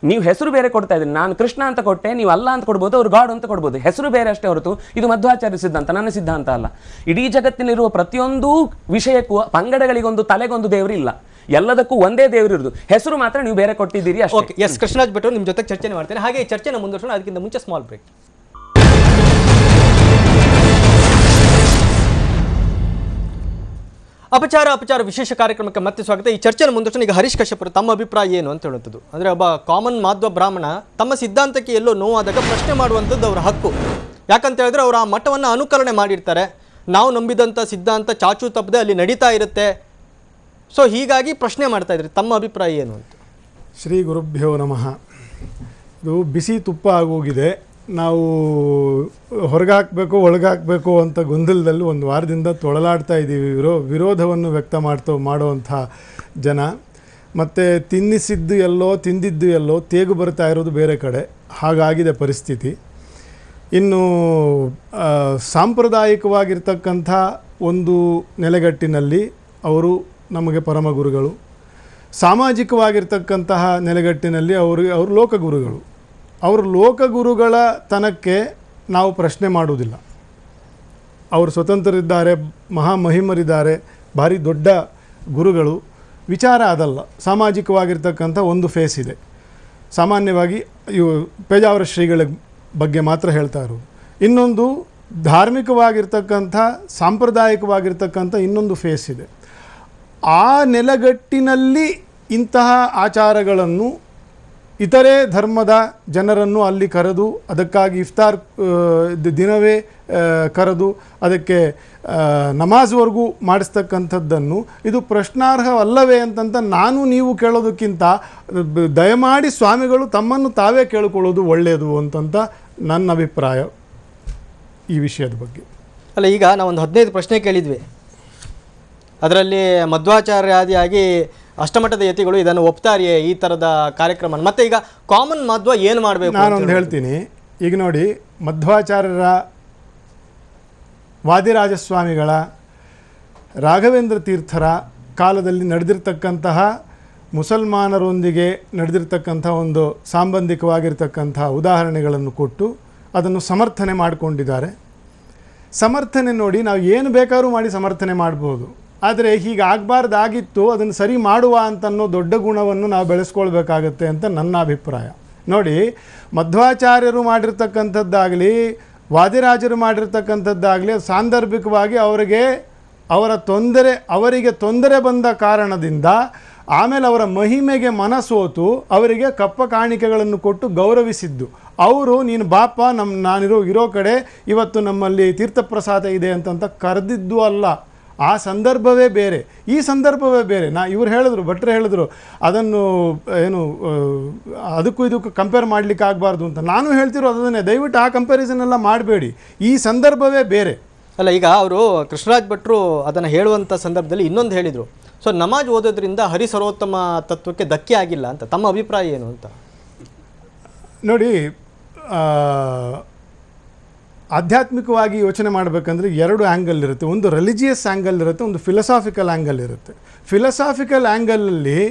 ನೀವು ಹೆಸರು ಬೇರೆ ಕೊಡ್ತಾ ಇದ್ದೀರಿ. ನಾನು ಕೃಷ್ಣ ಅಂತ ಕೊಟ್ಟೆ, ನೀವು ಅಲ್ಲ ಅಂತ ಕೊಡ್ಬೋದು, ಅವ್ರು ಗಾಡ್ ಅಂತ ಕೊಡ್ಬೋದು. ಹೆಸರು ಬೇರೆ ಅಷ್ಟೇ ಹೊರತು ಇದು ಮಧ್ವಾಚಾರ್ಯ ಸಿದ್ಧಾಂತ, ನನ್ನ ಸಿದ್ಧಾಂತ ಅಲ್ಲ. ಇಡೀ ಜಗತ್ತಿನಲ್ಲಿರುವ ಪ್ರತಿಯೊಂದು ವಿಷಯಕ್ಕೂ ಪಂಗಡಗಳಿಗೊಂದು ತಲೆಗೊಂದು ದೇವರು ಇಲ್ಲ. ಎಲ್ಲದಕ್ಕೂ ಒಂದೇ ದೇವರು ಇರುವುದು, ಹೆಸರು ಮಾತ್ರ ನೀವು ಬೇರೆ ಕೊಟ್ಟಿದ್ದೀರಿ ಅಷ್ಟೇ. ಎಸ್, ಕೃಷ್ಣರಾಜ್ ಭಟ್ರು ನಿಮ್ಮ ಜೊತೆ ಚರ್ಚೆ ಮಾಡ್ತೇನೆ. ಹಾಗೆ ಈ ಚರ್ಚೆನ ಮುಂದುವರಿಸೋಣ. ಅದಕ್ಕಿಂತ ಮುಂಚೆ ಸ್ಮಾಲ್ ಬ್ರೇಕ್. ಅಪಚಾರ ವಿಶೇಷ ಕಾರ್ಯಕ್ರಮಕ್ಕೆ ಮತ್ತೆ ಸ್ವಾಗತ. ಈ ಚರ್ಚೆನ ಮುಂದುವರಿಸೋಣ. ಈಗ ಹರೀಶ್ ಕಶ್ಯಪ್ ತಮ್ಮ ಅಭಿಪ್ರಾಯ ಏನು ಅಂತ ಹೇಳುತ್ತದೆ. ಅಂದರೆ ಒಬ್ಬ ಕಾಮನ್ ಮಾಧ್ವ ಬ್ರಾಹ್ಮಣ ತಮ್ಮ ಸಿದ್ಧಾಂತಕ್ಕೆ ಎಲ್ಲೋ ನೋವಾದಾಗ ಪ್ರಶ್ನೆ ಮಾಡುವಂಥದ್ದು ಅವರ ಹಕ್ಕು. ಯಾಕಂತ ಹೇಳಿದ್ರೆ ಅವರು ಆ ಮಠವನ್ನು ಅನುಕರಣೆ ಮಾಡಿರ್ತಾರೆ. ನಾವು ನಂಬಿದಂಥ ಸಿದ್ಧಾಂತ ಚಾಚು ತಪ್ಪದೆ ಅಲ್ಲಿ ನಡೀತಾ ಇರುತ್ತೆ. ಸೊ ಹೀಗಾಗಿ ಪ್ರಶ್ನೆ ಮಾಡ್ತಾ ಇದ್ರಿ, ತಮ್ಮ ಅಭಿಪ್ರಾಯ ಏನು ಅಂತ? ಶ್ರೀ ಗುರುಭ್ಯೋ ನಮಃ. ಇದು ಬಿಸಿ ತುಪ್ಪ ಆಗೋಗಿದೆ. ನಾವು ಹೊರಗಾಕಬೇಕು ಒಳಗಾಕಬೇಕು ಅಂತ ಗೊಂದಲದಲ್ಲಿ ಒಂದು ವಾರದಿಂದ ತೊಳಲಾಡ್ತಾ ಇದ್ದೀವಿ. ವಿರೋಧವನ್ನು ವ್ಯಕ್ತ ಮಾಡುವಂಥ ಜನ. ಮತ್ತು ತಿನ್ನಿಸಿದ್ದು ಎಲ್ಲೋ ತಿಂದಿದ್ದು ಎಲ್ಲೋ ತೇಗು ಬರ್ತಾ ಇರೋದು ಬೇರೆ ಕಡೆ. ಹಾಗಾಗಿದೆ ಪರಿಸ್ಥಿತಿ. ಇನ್ನು ಸಾಂಪ್ರದಾಯಿಕವಾಗಿರ್ತಕ್ಕಂಥ ಒಂದು ನೆಲೆಗಟ್ಟಿನಲ್ಲಿ ಅವರು ನಮಗೆ ಪರಮಗುರುಗಳು, ಸಾಮಾಜಿಕವಾಗಿರ್ತಕ್ಕಂತಹ ನೆಲೆಗಟ್ಟಿನಲ್ಲಿ ಅವರು ಲೋಕಗುರುಗಳು. ಅವರು ಲೋಕಗುರುಗಳ ತನಕ್ಕೆ ನಾವು ಪ್ರಶ್ನೆ ಮಾಡುವುದಿಲ್ಲ. ಅವರು ಸ್ವತಂತ್ರರಿದ್ದಾರೆ, ಮಹಾಮಹಿಮರಿದ್ದಾರೆ, ಭಾರಿ ದೊಡ್ಡ ಗುರುಗಳು. ವಿಚಾರ ಅದಲ್ಲ. ಸಾಮಾಜಿಕವಾಗಿರ್ತಕ್ಕಂಥ ಒಂದು ಫೇಸ್ ಇದೆ. ಸಾಮಾನ್ಯವಾಗಿ ಪೇಜಾವರ ಶ್ರೀಗಳ ಬಗ್ಗೆ ಮಾತ್ರ ಹೇಳ್ತಾ ಇರೋದು. ಇನ್ನೊಂದು ಧಾರ್ಮಿಕವಾಗಿರ್ತಕ್ಕಂಥ ಸಾಂಪ್ರದಾಯಿಕವಾಗಿರ್ತಕ್ಕಂಥ ಇನ್ನೊಂದು ಫೇಸ್ ಇದೆ. ಆ ನೆಲೆಗಟ್ಟಿನಲ್ಲಿ ಇಂತಹ ಆಚಾರಗಳನ್ನು ಇತರೆ ಧರ್ಮದ ಜನರನ್ನು ಅಲ್ಲಿ ಕರೆದು ಅದಕ್ಕಾಗಿ ಇಫ್ತಾರ್ ದಿನವೇ ಕರೆದು ಅದಕ್ಕೆ ನಮಾಜ್ವರೆಗೂ ಮಾಡಿಸ್ತಕ್ಕಂಥದ್ದನ್ನು ಇದು ಪ್ರಶ್ನಾರ್ಹವಲ್ಲವೇ ಅಂತಂತ ನಾನು ನೀವು ಕೇಳೋದಕ್ಕಿಂತ ದಯಮಾಡಿ ಸ್ವಾಮಿಗಳು ತಮ್ಮನ್ನು ತಾವೇ ಕೇಳಿಕೊಳ್ಳೋದು ಒಳ್ಳೆಯದು ಅಂತಂತ ನನ್ನ ಅಭಿಪ್ರಾಯ ಈ ವಿಷಯದ ಬಗ್ಗೆ. ಅಲ್ಲ, ಈಗ ನಾವೊಂದು 15 ಪ್ರಶ್ನೆ ಕೇಳಿದ್ವಿ. ಅದರಲ್ಲಿ ಮಧ್ವಾಚಾರ್ಯಾದಿಯಾಗಿ ಅಷ್ಟಮಠದ ಯತಿಗಳು ಇದನ್ನು ಒಪ್ತಾರಿಯೇ ಈ ಥರದ ಕಾರ್ಯಕ್ರಮ? ಮತ್ತೆ ಈಗ ಕಾಮನ್ ಮಧ್ವ ಏನು ಮಾಡಬೇಕು? ನಾನೊಂದು ಹೇಳ್ತೀನಿ. ಈಗ ನೋಡಿ, ಮಧ್ವಾಚಾರ್ಯರ, ವಾದಿರಾಜಸ್ವಾಮಿಗಳ, ರಾಘವೇಂದ್ರ ತೀರ್ಥರ ಕಾಲದಲ್ಲಿ ನಡೆದಿರ್ತಕ್ಕಂತಹ ಮುಸಲ್ಮಾನರೊಂದಿಗೆ ನಡೆದಿರ್ತಕ್ಕಂಥ ಒಂದು ಸಾಂಬಂಧಿಕವಾಗಿರ್ತಕ್ಕಂಥ ಉದಾಹರಣೆಗಳನ್ನು ಕೊಟ್ಟು ಅದನ್ನು ಸಮರ್ಥನೆ ಮಾಡಿಕೊಂಡಿದ್ದಾರೆ. ಸಮರ್ಥನೆ ನೋಡಿ, ನಾವು ಏನು ಬೇಕಾದ್ರೂ ಮಾಡಿ ಸಮರ್ಥನೆ ಮಾಡ್ಬೋದು. ಆದರೆ ಹೀಗಾಗಬಾರ್ದಾಗಿತ್ತು, ಅದನ್ನು ಸರಿ ಮಾಡುವ ಅಂತನ್ನೋ ದೊಡ್ಡ ಗುಣವನ್ನು ನಾವು ಬೆಳೆಸ್ಕೊಳ್ಬೇಕಾಗತ್ತೆ ಅಂತ ನನ್ನ ಅಭಿಪ್ರಾಯ. ನೋಡಿ, ಮಧ್ವಾಚಾರ್ಯರು ಮಾಡಿರ್ತಕ್ಕಂಥದ್ದಾಗಲಿ ವಾದಿರಾಜರು ಮಾಡಿರ್ತಕ್ಕಂಥದ್ದಾಗಲಿ ಸಾಂದರ್ಭಿಕವಾಗಿ ಅವರಿಗೆ ತೊಂದರೆ ಬಂದ ಕಾರಣದಿಂದ ಆಮೇಲೆ ಅವರ ಮಹಿಮೆಗೆ ಮನಸೋತು ಅವರಿಗೆ ಕಪ್ಪ ಕಾಣಿಕೆಗಳನ್ನು ಕೊಟ್ಟು ಗೌರವಿಸಿದ್ದು. ಅವರು ನೀನು ಬಾಪ ನಾನಿರೋ ಕಡೆ ಇವತ್ತು ನಮ್ಮಲ್ಲಿ ತೀರ್ಥಪ್ರಸಾದ ಇದೆ ಅಂತಂತ ಕರೆದಿದ್ದು ಅಲ್ಲ. ಆ ಸಂದರ್ಭವೇ ಬೇರೆ, ಈ ಸಂದರ್ಭವೇ ಬೇರೆ. ಇವ್ರು ಹೇಳಿದ್ರು, ಭಟ್ರು ಹೇಳಿದ್ರು ಅದನ್ನು ಅದಕ್ಕೂ ಇದಕ್ಕೂ ಕಂಪೇರ್ ಮಾಡಲಿಕ್ಕೆ ಆಗಬಾರ್ದು ಅಂತ. ನಾನು ಹೇಳ್ತಿರೋದು ಅದನ್ನೇ, ದಯವಿಟ್ಟು ಆ ಕಂಪ್ಯಾರಿಸನ್ ಎಲ್ಲ ಮಾಡಬೇಡಿ. ಈ ಸಂದರ್ಭವೇ ಬೇರೆ. ಅಲ್ಲ, ಈಗ ಅವರು ಕೃಷ್ಣರಾಜ್ ಭಟ್ರು ಅದನ್ನು ಹೇಳುವಂಥ ಸಂದರ್ಭದಲ್ಲಿ ಇನ್ನೊಂದು ಹೇಳಿದರು, ಸೊ ನಮಾಜ್ ಓದೋದ್ರಿಂದ ಹರಿ ಸರ್ವೋತ್ತಮ ತತ್ವಕ್ಕೆ ಧಕ್ಕೆ ಆಗಿಲ್ಲ ಅಂತ. ತಮ್ಮ ಅಭಿಪ್ರಾಯ ಏನು ಅಂತ? ನೋಡಿ, ಆಧ್ಯಾತ್ಮಿಕವಾಗಿ ಯೋಚನೆ ಮಾಡಬೇಕಂದ್ರೆ ಎರಡು ಆ್ಯಂಗಲ್ ಇರುತ್ತೆ. ಒಂದು ರಿಲಿಜಿಯಸ್ ಆ್ಯಂಗಲ್ ಇರುತ್ತೆ, ಒಂದು ಫಿಲಸಾಫಿಕಲ್ ಆ್ಯಂಗಲ್ ಇರುತ್ತೆ. ಫಿಲಸಾಫಿಕಲ್ ಆ್ಯಂಗಲಲ್ಲಿ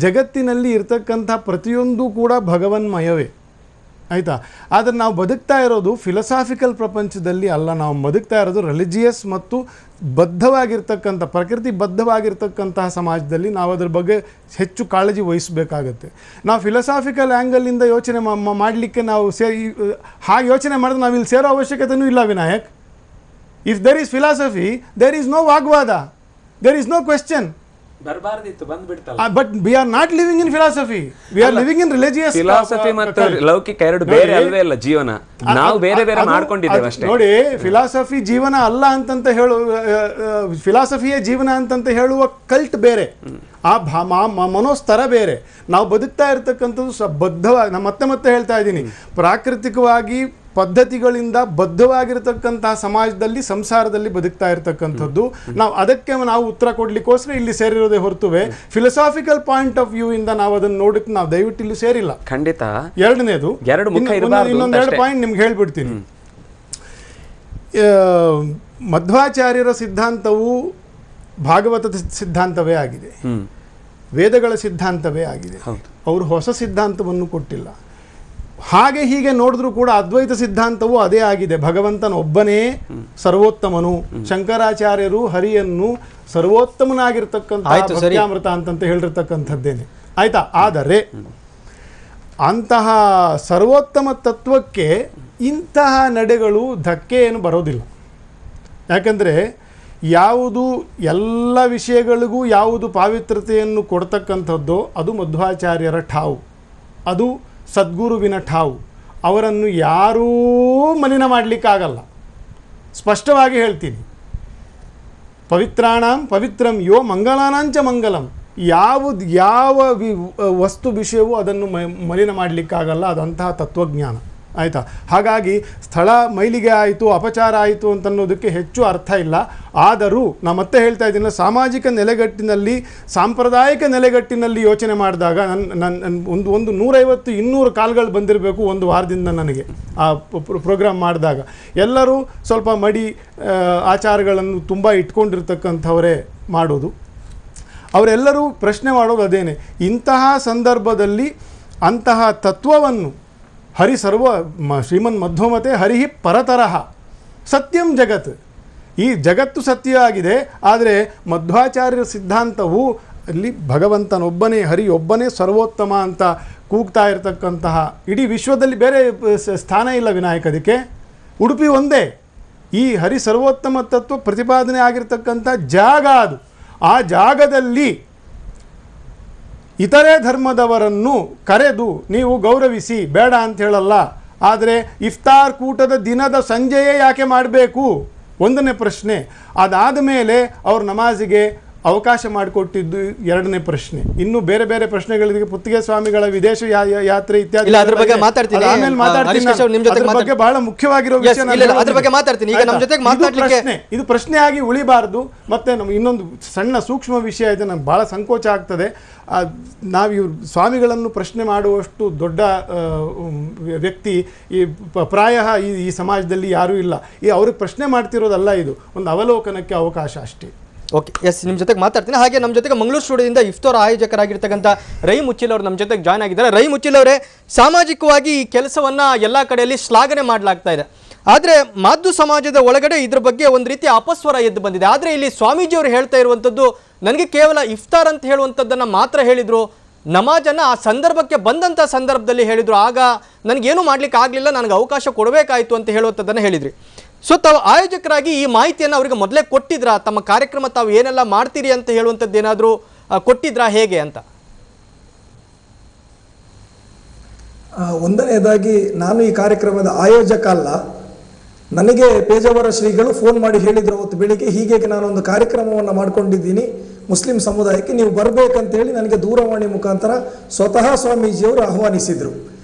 ಜಗತ್ತಿನಲ್ಲಿ ಇರ್ತಕ್ಕಂಥ ಪ್ರತಿಯೊಂದು ಕೂಡ ಭಗವನ್ಮಯವೇ, ಆಯಿತಾ. ಆದರೆ ನಾವು ಬದುಕ್ತಾ ಇರೋದು ಫಿಲಸಾಫಿಕಲ್ ಪ್ರಪಂಚದಲ್ಲಿ ಅಲ್ಲ. ನಾವು ಬದುಕ್ತಾ ಇರೋದು ರಿಲಿಜಿಯಸ್ ಮತ್ತು ಬದ್ಧವಾಗಿರ್ತಕ್ಕಂಥ, ಪ್ರಕೃತಿ ಬದ್ಧವಾಗಿರ್ತಕ್ಕಂತಹ ಸಮಾಜದಲ್ಲಿ. ನಾವು ಅದ್ರ ಬಗ್ಗೆ ಹೆಚ್ಚು ಕಾಳಜಿ ವಹಿಸಬೇಕಾಗತ್ತೆ. ನಾವು ಫಿಲಸಾಫಿಕಲ್ ಆ್ಯಂಗಲಿಂದ ಯೋಚನೆ ಮಾಡಲಿಕ್ಕೆ ನಾವು ಹಾಗೆ ಯೋಚನೆ ಮಾಡಿದ್ರೆ ನಾವು ಇಲ್ಲಿ ಸೇರೋ ಅವಶ್ಯಕತೆಯೂ ಇಲ್ಲ Vinayak. If there is philosophy there is no ವಾಗ್ವಾದ, ದೇರ್ ಈಸ್ ನೋ ಕ್ವೆಶ್ಚನ್. ಬರಬಾರ್ದಿತ್ತು, ಬಂದ್ಬಿಡ್ತಲ್ಲ. But we are not living in philosophy, we are living in religious. Philosophy ಮತ್ತು ಲೌಕಿಕ ಎರಡು ಬೇರೆ ಅಲ್ವೇ ಅಲ್ಲ ಜೀವನ. ನಾವು ಬೇರೆ ಬೇರೆ ಮಾಡ್ಕೊಂಡಿದ್ದೇವೆ ಅಷ್ಟೇ. ನೋಡಿ, ಫಿಲಾಸಫಿ ಜೀವನ ಅಲ್ಲ ಅಂತಂತ ಫಿಲಾಸಫಿಯೇ ಜೀವನ ಅಂತಂತ ಹೇಳುವ ಕಲ್ಟ್ ಬೇರೆ, ಆ ಮನೋಸ್ತರ ಬೇರೆ. ನಾವು ಬದುಕ್ತಾ ಇರ್ತಕ್ಕಂಥದ್ದು ಬದ್ಧವಾಗಿ, ನಾನು ಮತ್ತೆ ಹೇಳ್ತಾ ಇದ್ದೀನಿ, ಪ್ರಾಕೃತಿಕವಾಗಿ ಪದ್ಧತಿಗಳಿಂದ ಬದ್ಧವಾಗಿರ್ತಕ್ಕಂತಹ ಸಮಾಜದಲ್ಲಿ, ಸಂಸಾರದಲ್ಲಿ ಬದುಕ್ತಾ ಇರ್ತಕ್ಕಂಥದ್ದು. ಅದಕ್ಕೆ ನಾವು ಉತ್ತರ ಕೊಡ್ಲಿಕ್ಕೋಸ್ಕರ ಇಲ್ಲಿ ಸೇರಿರೋದೇ ಹೊರತುವೆ ಫಿಲಸಾಫಿಕಲ್ ಪಾಯಿಂಟ್ ಆಫ್ ವ್ಯೂ ಇಂದ ನಾವು ಅದನ್ನು ನೋಡಕ್ಕೆ ನಾವು ದಯವಿಟ್ಟು ಇಲ್ಲಿ ಸೇರಿಲ್ಲ. ಖಂಡಿತ. ಎರಡನೇದು, ಇನ್ನೊಂದೆರಡು ಪಾಯಿಂಟ್ ನಿಮ್ಗೆ ಹೇಳ್ಬಿಡ್ತೀನಿ. ಮಧ್ವಾಚಾರ್ಯರ ಸಿದ್ಧಾಂತವು ಭಾಗವತದ ಸಿದ್ಧಾಂತವೇ ಆಗಿದೆ, ವೇದಗಳ ಸಿದ್ಧಾಂತವೇ ಆಗಿದೆ. ಅವರು ಹೊಸ ಸಿದ್ಧಾಂತವನ್ನು ಕೊಟ್ಟಿಲ್ಲ. ಹಾಗೆ ಹೀಗೆ ನೋಡಿದ್ರು ಕೂಡ ಅದ್ವೈತ ಸಿದ್ಧಾಂತವು ಅದೇ ಆಗಿದೆ. ಭಗವಂತನೊಬ್ಬನೇ ಸರ್ವೋತ್ತಮನು. ಶಂಕರಾಚಾರ್ಯರು ಹರಿಯನ್ನು ಸರ್ವೋತ್ತಮನಾಗಿರ್ತಕ್ಕಂಥ ಭಕ್ತ್ಯಾಮೃತ ಅಂತಂತ ಹೇಳಿರ್ತಕ್ಕಂಥದ್ದೇನೆ, ಆಯ್ತಾ. ಆದರೆ ಅಂತಹ ಸರ್ವೋತ್ತಮ ತತ್ವಕ್ಕೆ ಇಂತಹ ನಡೆಗಳು ಧಕ್ಕೆ ಏನು ಬರೋದಿಲ್ಲ. ಯಾಕಂದರೆ ಯಾವುದು ಎಲ್ಲ ವಿಷಯಗಳಿಗೂ ಯಾವುದು ಪಾವಿತ್ರತೆಯನ್ನು ಕೊಡ್ತಕ್ಕಂಥದ್ದೋ ಅದು ಮಧ್ವಾಚಾರ್ಯರ ಠಾವು, ಅದು ಸದ್ಗುರುವಿನ ಠಾವು. ಅವರನ್ನು ಯಾರೂ ಮಲಿನ ಮಾಡಲಿಕ್ಕಾಗಲ್ಲ. ಸ್ಪಷ್ಟವಾಗಿ ಹೇಳ್ತೀನಿ, ಪವಿತ್ರಾಣಾಂ ಪವಿತ್ರಂ ಯೋ ಮಂಗಲಾನಾಂಚ ಮಂಗಲಂ. ಯಾವ ವಸ್ತು ವಿಷಯವೂ ಅದನ್ನು ಮಲಿನ ಮಾಡಲಿಕ್ಕಾಗಲ್ಲ. ಅದಂತಹ ತತ್ವಜ್ಞಾನ, ಆಯಿತಾ. ಹಾಗಾಗಿ ಸ್ಥಳ ಮೈಲಿಗೆ ಆಯಿತು, ಅಪಚಾರ ಆಯಿತು ಅಂತನ್ನೋದಕ್ಕೆ ಹೆಚ್ಚು ಅರ್ಥ ಇಲ್ಲ. ಆದರೂ ನಾನು ಮತ್ತೆ ಹೇಳ್ತಾ ಇದ್ದೀನಿ, ಸಾಮಾಜಿಕ ನೆಲೆಗಟ್ಟಿನಲ್ಲಿ, ಸಾಂಪ್ರದಾಯಿಕ ನೆಲೆಗಟ್ಟಿನಲ್ಲಿ ಯೋಚನೆ ಮಾಡಿದಾಗ ಒಂದು 150-200 ಕಾಲ್ಗಳು ಬಂದಿರಬೇಕು ಒಂದು ವಾರದಿಂದ ನನಗೆ ಆ ಪ್ರೋಗ್ರಾಮ್ ಮಾಡಿದಾಗ. ಎಲ್ಲರೂ ಸ್ವಲ್ಪ ಮಡಿ ಆಚಾರಗಳನ್ನು ತುಂಬ ಇಟ್ಕೊಂಡಿರ್ತಕ್ಕಂಥವರೇ ಮಾಡೋದು. ಅವರೆಲ್ಲರೂ ಪ್ರಶ್ನೆ ಮಾಡೋದು ಅದೇನೆ. ಇಂತಹ ಸಂದರ್ಭದಲ್ಲಿ ಅಂತಹ ತತ್ವವನ್ನು ಶ್ರೀಮನ್ ಮಧ್ವಮತೆ ಹರಿಹಿ ಪರತರಹ ಸತ್ಯಂ ಜಗತ್. ಈ ಜಗತ್ತು ಸತ್ಯ ಆಗಿದೆ, ಆದರೆ ಮಧ್ವಾಚಾರ್ಯರ ಸಿದ್ಧಾಂತವು ಅಲ್ಲಿ ಭಗವಂತನೊಬ್ಬನೇ, ಹರಿಯೊಬ್ಬನೇ ಸರ್ವೋತ್ತಮ ಅಂತ ಕೂಗ್ತಾ ಇರತಕ್ಕಂತಹ, ಇಡೀ ವಿಶ್ವದಲ್ಲಿ ಬೇರೆ ಸ್ಥಾನ ಇಲ್ಲ ವಿನಾಯಕ್. ಅದಕ್ಕೆ ಉಡುಪಿ ಒಂದೇ. ಈ ಹರಿ ಸರ್ವೋತ್ತಮ ತತ್ವ ಪ್ರತಿಪಾದನೆ ಆಗಿರ್ತಕ್ಕಂಥ ಜಾಗ ಅದು. ಆ ಜಾಗದಲ್ಲಿ ಇತರೆ ಧರ್ಮದವರನ್ನು ಕರೆದು ನೀವು ಗೌರವಿಸಿ, ಬೇಡ ಅಂತ ಹೇಳಲ್ಲ. ಆದರೆ ಇಫ್ತಾರ್ ಕೂಟದ ದಿನದ ಸಂಜೆಯೇ ಯಾಕೆ ಮಾಡಬೇಕು? ಒಂದನೇ ಪ್ರಶ್ನೆ. ಅದಾದ ಮೇಲೆ ಅವ್ರ ನಮಾಜಿಗೆ ಅವಕಾಶ ಮಾಡಿಕೊಟ್ಟಿದ್ದು ಎರಡನೇ ಪ್ರಶ್ನೆ. ಇನ್ನು ಬೇರೆ ಬೇರೆ ಪ್ರಶ್ನೆಗಳಿಗೆ ಪುತ್ತಿಗೆ ಸ್ವಾಮಿಗಳ ವಿದೇಶ ಯಾತ್ರೆ ಇತ್ಯಾದಿ ಬಗ್ಗೆ ಬಹಳ ಮುಖ್ಯವಾಗಿರೋ ವಿಷಯ ಇದು ಪ್ರಶ್ನೆಯಾಗಿ ಉಳಿಬಾರದು. ಮತ್ತೆ ನಮ್ಗೆ ಇನ್ನೊಂದು ಸಣ್ಣ ಸೂಕ್ಷ್ಮ ವಿಷಯ ಇದೆ, ನಮ್ಗೆ ಬಹಳ ಸಂಕೋಚ ಆಗ್ತದೆ. ನಾವು ಇವ್ರು ಸ್ವಾಮಿಗಳನ್ನು ಪ್ರಶ್ನೆ ಮಾಡುವಷ್ಟು ದೊಡ್ಡ ವ್ಯಕ್ತಿ ಪ್ರಾಯ ಈ ಸಮಾಜದಲ್ಲಿ ಯಾರೂ ಇಲ್ಲ. ಅವ್ರಿಗೆ ಪ್ರಶ್ನೆ ಮಾಡ್ತಿರೋದಲ್ಲ, ಇದು ಒಂದು ಅವಲೋಕನಕ್ಕೆ ಅವಕಾಶ ಅಷ್ಟೇ. ಓಕೆ, ಎಸ್, ನಿಮ್ಮ ಜೊತೆಗೆ ಮಾತಾಡ್ತೀನಿ. ಹಾಗೆ ನಮ್ಮ ಜೊತೆಗೆ ಮಂಗಳೂರು ಸ್ಟುಡಿಯೋದಿಂದ ಇಫ್ತಾರ್ ಆಯೋಜಕರಾಗಿರ್ತಕ್ಕಂಥ ರೈ ಮುಚ್ಚಿಲ್ ಅವರು ನಮ್ಮ ಜೊತೆಗೆ ಜಾಯ್ನ್ ಆಗಿದ್ದಾರೆ. ರೈ ಮುಚ್ಚಿಲ್ ಅವರೇ, ಸಾಮಾಜಿಕವಾಗಿ ಈ ಕೆಲಸವನ್ನು ಎಲ್ಲ ಕಡೆಯಲ್ಲಿ ಶ್ಲಾಘನೆ ಮಾಡಲಾಗ್ತಾ ಇದೆ. ಆದರೆ ಮಾಧ್ವ ಸಮಾಜದ ಒಳಗಡೆ ಇದ್ರ ಬಗ್ಗೆ ಒಂದು ರೀತಿಯ ಅಪಸ್ವರ ಎದ್ದು ಬಂದಿದೆ. ಆದರೆ ಇಲ್ಲಿ ಸ್ವಾಮೀಜಿಯವರು ಹೇಳ್ತಾ ಇರುವಂಥದ್ದು, ನನಗೆ ಕೇವಲ ಇಫ್ತಾರ್ ಅಂತ ಹೇಳುವಂಥದ್ದನ್ನು ಮಾತ್ರ ಹೇಳಿದರು, ನಮಾಜನ್ನು ಆ ಸಂದರ್ಭಕ್ಕೆ ಬಂದಂಥ ಸಂದರ್ಭದಲ್ಲಿ ಹೇಳಿದರು. ಆಗ ನನಗೇನು ಮಾಡಲಿಕ್ಕೆ ಆಗಲಿಲ್ಲ, ನನಗೆ ಅವಕಾಶ ಕೊಡಬೇಕಾಯಿತು ಅಂತ ಹೇಳುವಂಥದ್ದನ್ನು ಹೇಳಿದ್ರಿ. ಸೊ ತಾವು ಆಯೋಜಕರಾಗಿ ಈ ಮಾಹಿತಿಯನ್ನು ಅವರಿಗೆ ಮೊದಲೇ ಕೊಟ್ಟಿದ್ರಾ? ತಮ್ಮ ಕಾರ್ಯಕ್ರಮ ತಾವು ಏನೆಲ್ಲ ಮಾಡ್ತೀರಿ ಅಂತ ಹೇಳುವಂಥದ್ದು ಏನಾದರೂ ಕೊಟ್ಟಿದ್ರಾ, ಹೇಗೆ ಅಂತ? ಒಂದನೇದಾಗಿ ನಾನು ಈ ಕಾರ್ಯಕ್ರಮದ ಆಯೋಜಕ ಅಲ್ಲ. ನನಗೆ ಪೇಜಾವರ ಶ್ರೀಗಳು ಫೋನ್ ಮಾಡಿ ಹೇಳಿದ್ರು ಅವತ್ತು ಬೆಳಿಗ್ಗೆ, ಹೀಗೆ ನಾನೊಂದು ಕಾರ್ಯಕ್ರಮವನ್ನು ಮಾಡ್ಕೊಂಡಿದ್ದೀನಿ ಮುಸ್ಲಿಂ ಸಮುದಾಯಕ್ಕೆ, ನೀವು ಬರಬೇಕಂತೇಳಿ ನನಗೆ ದೂರವಾಣಿ ಮುಖಾಂತರ ಸ್ವತಃ ಸ್ವಾಮೀಜಿಯವರು ಆಹ್ವಾನಿಸಿದರು.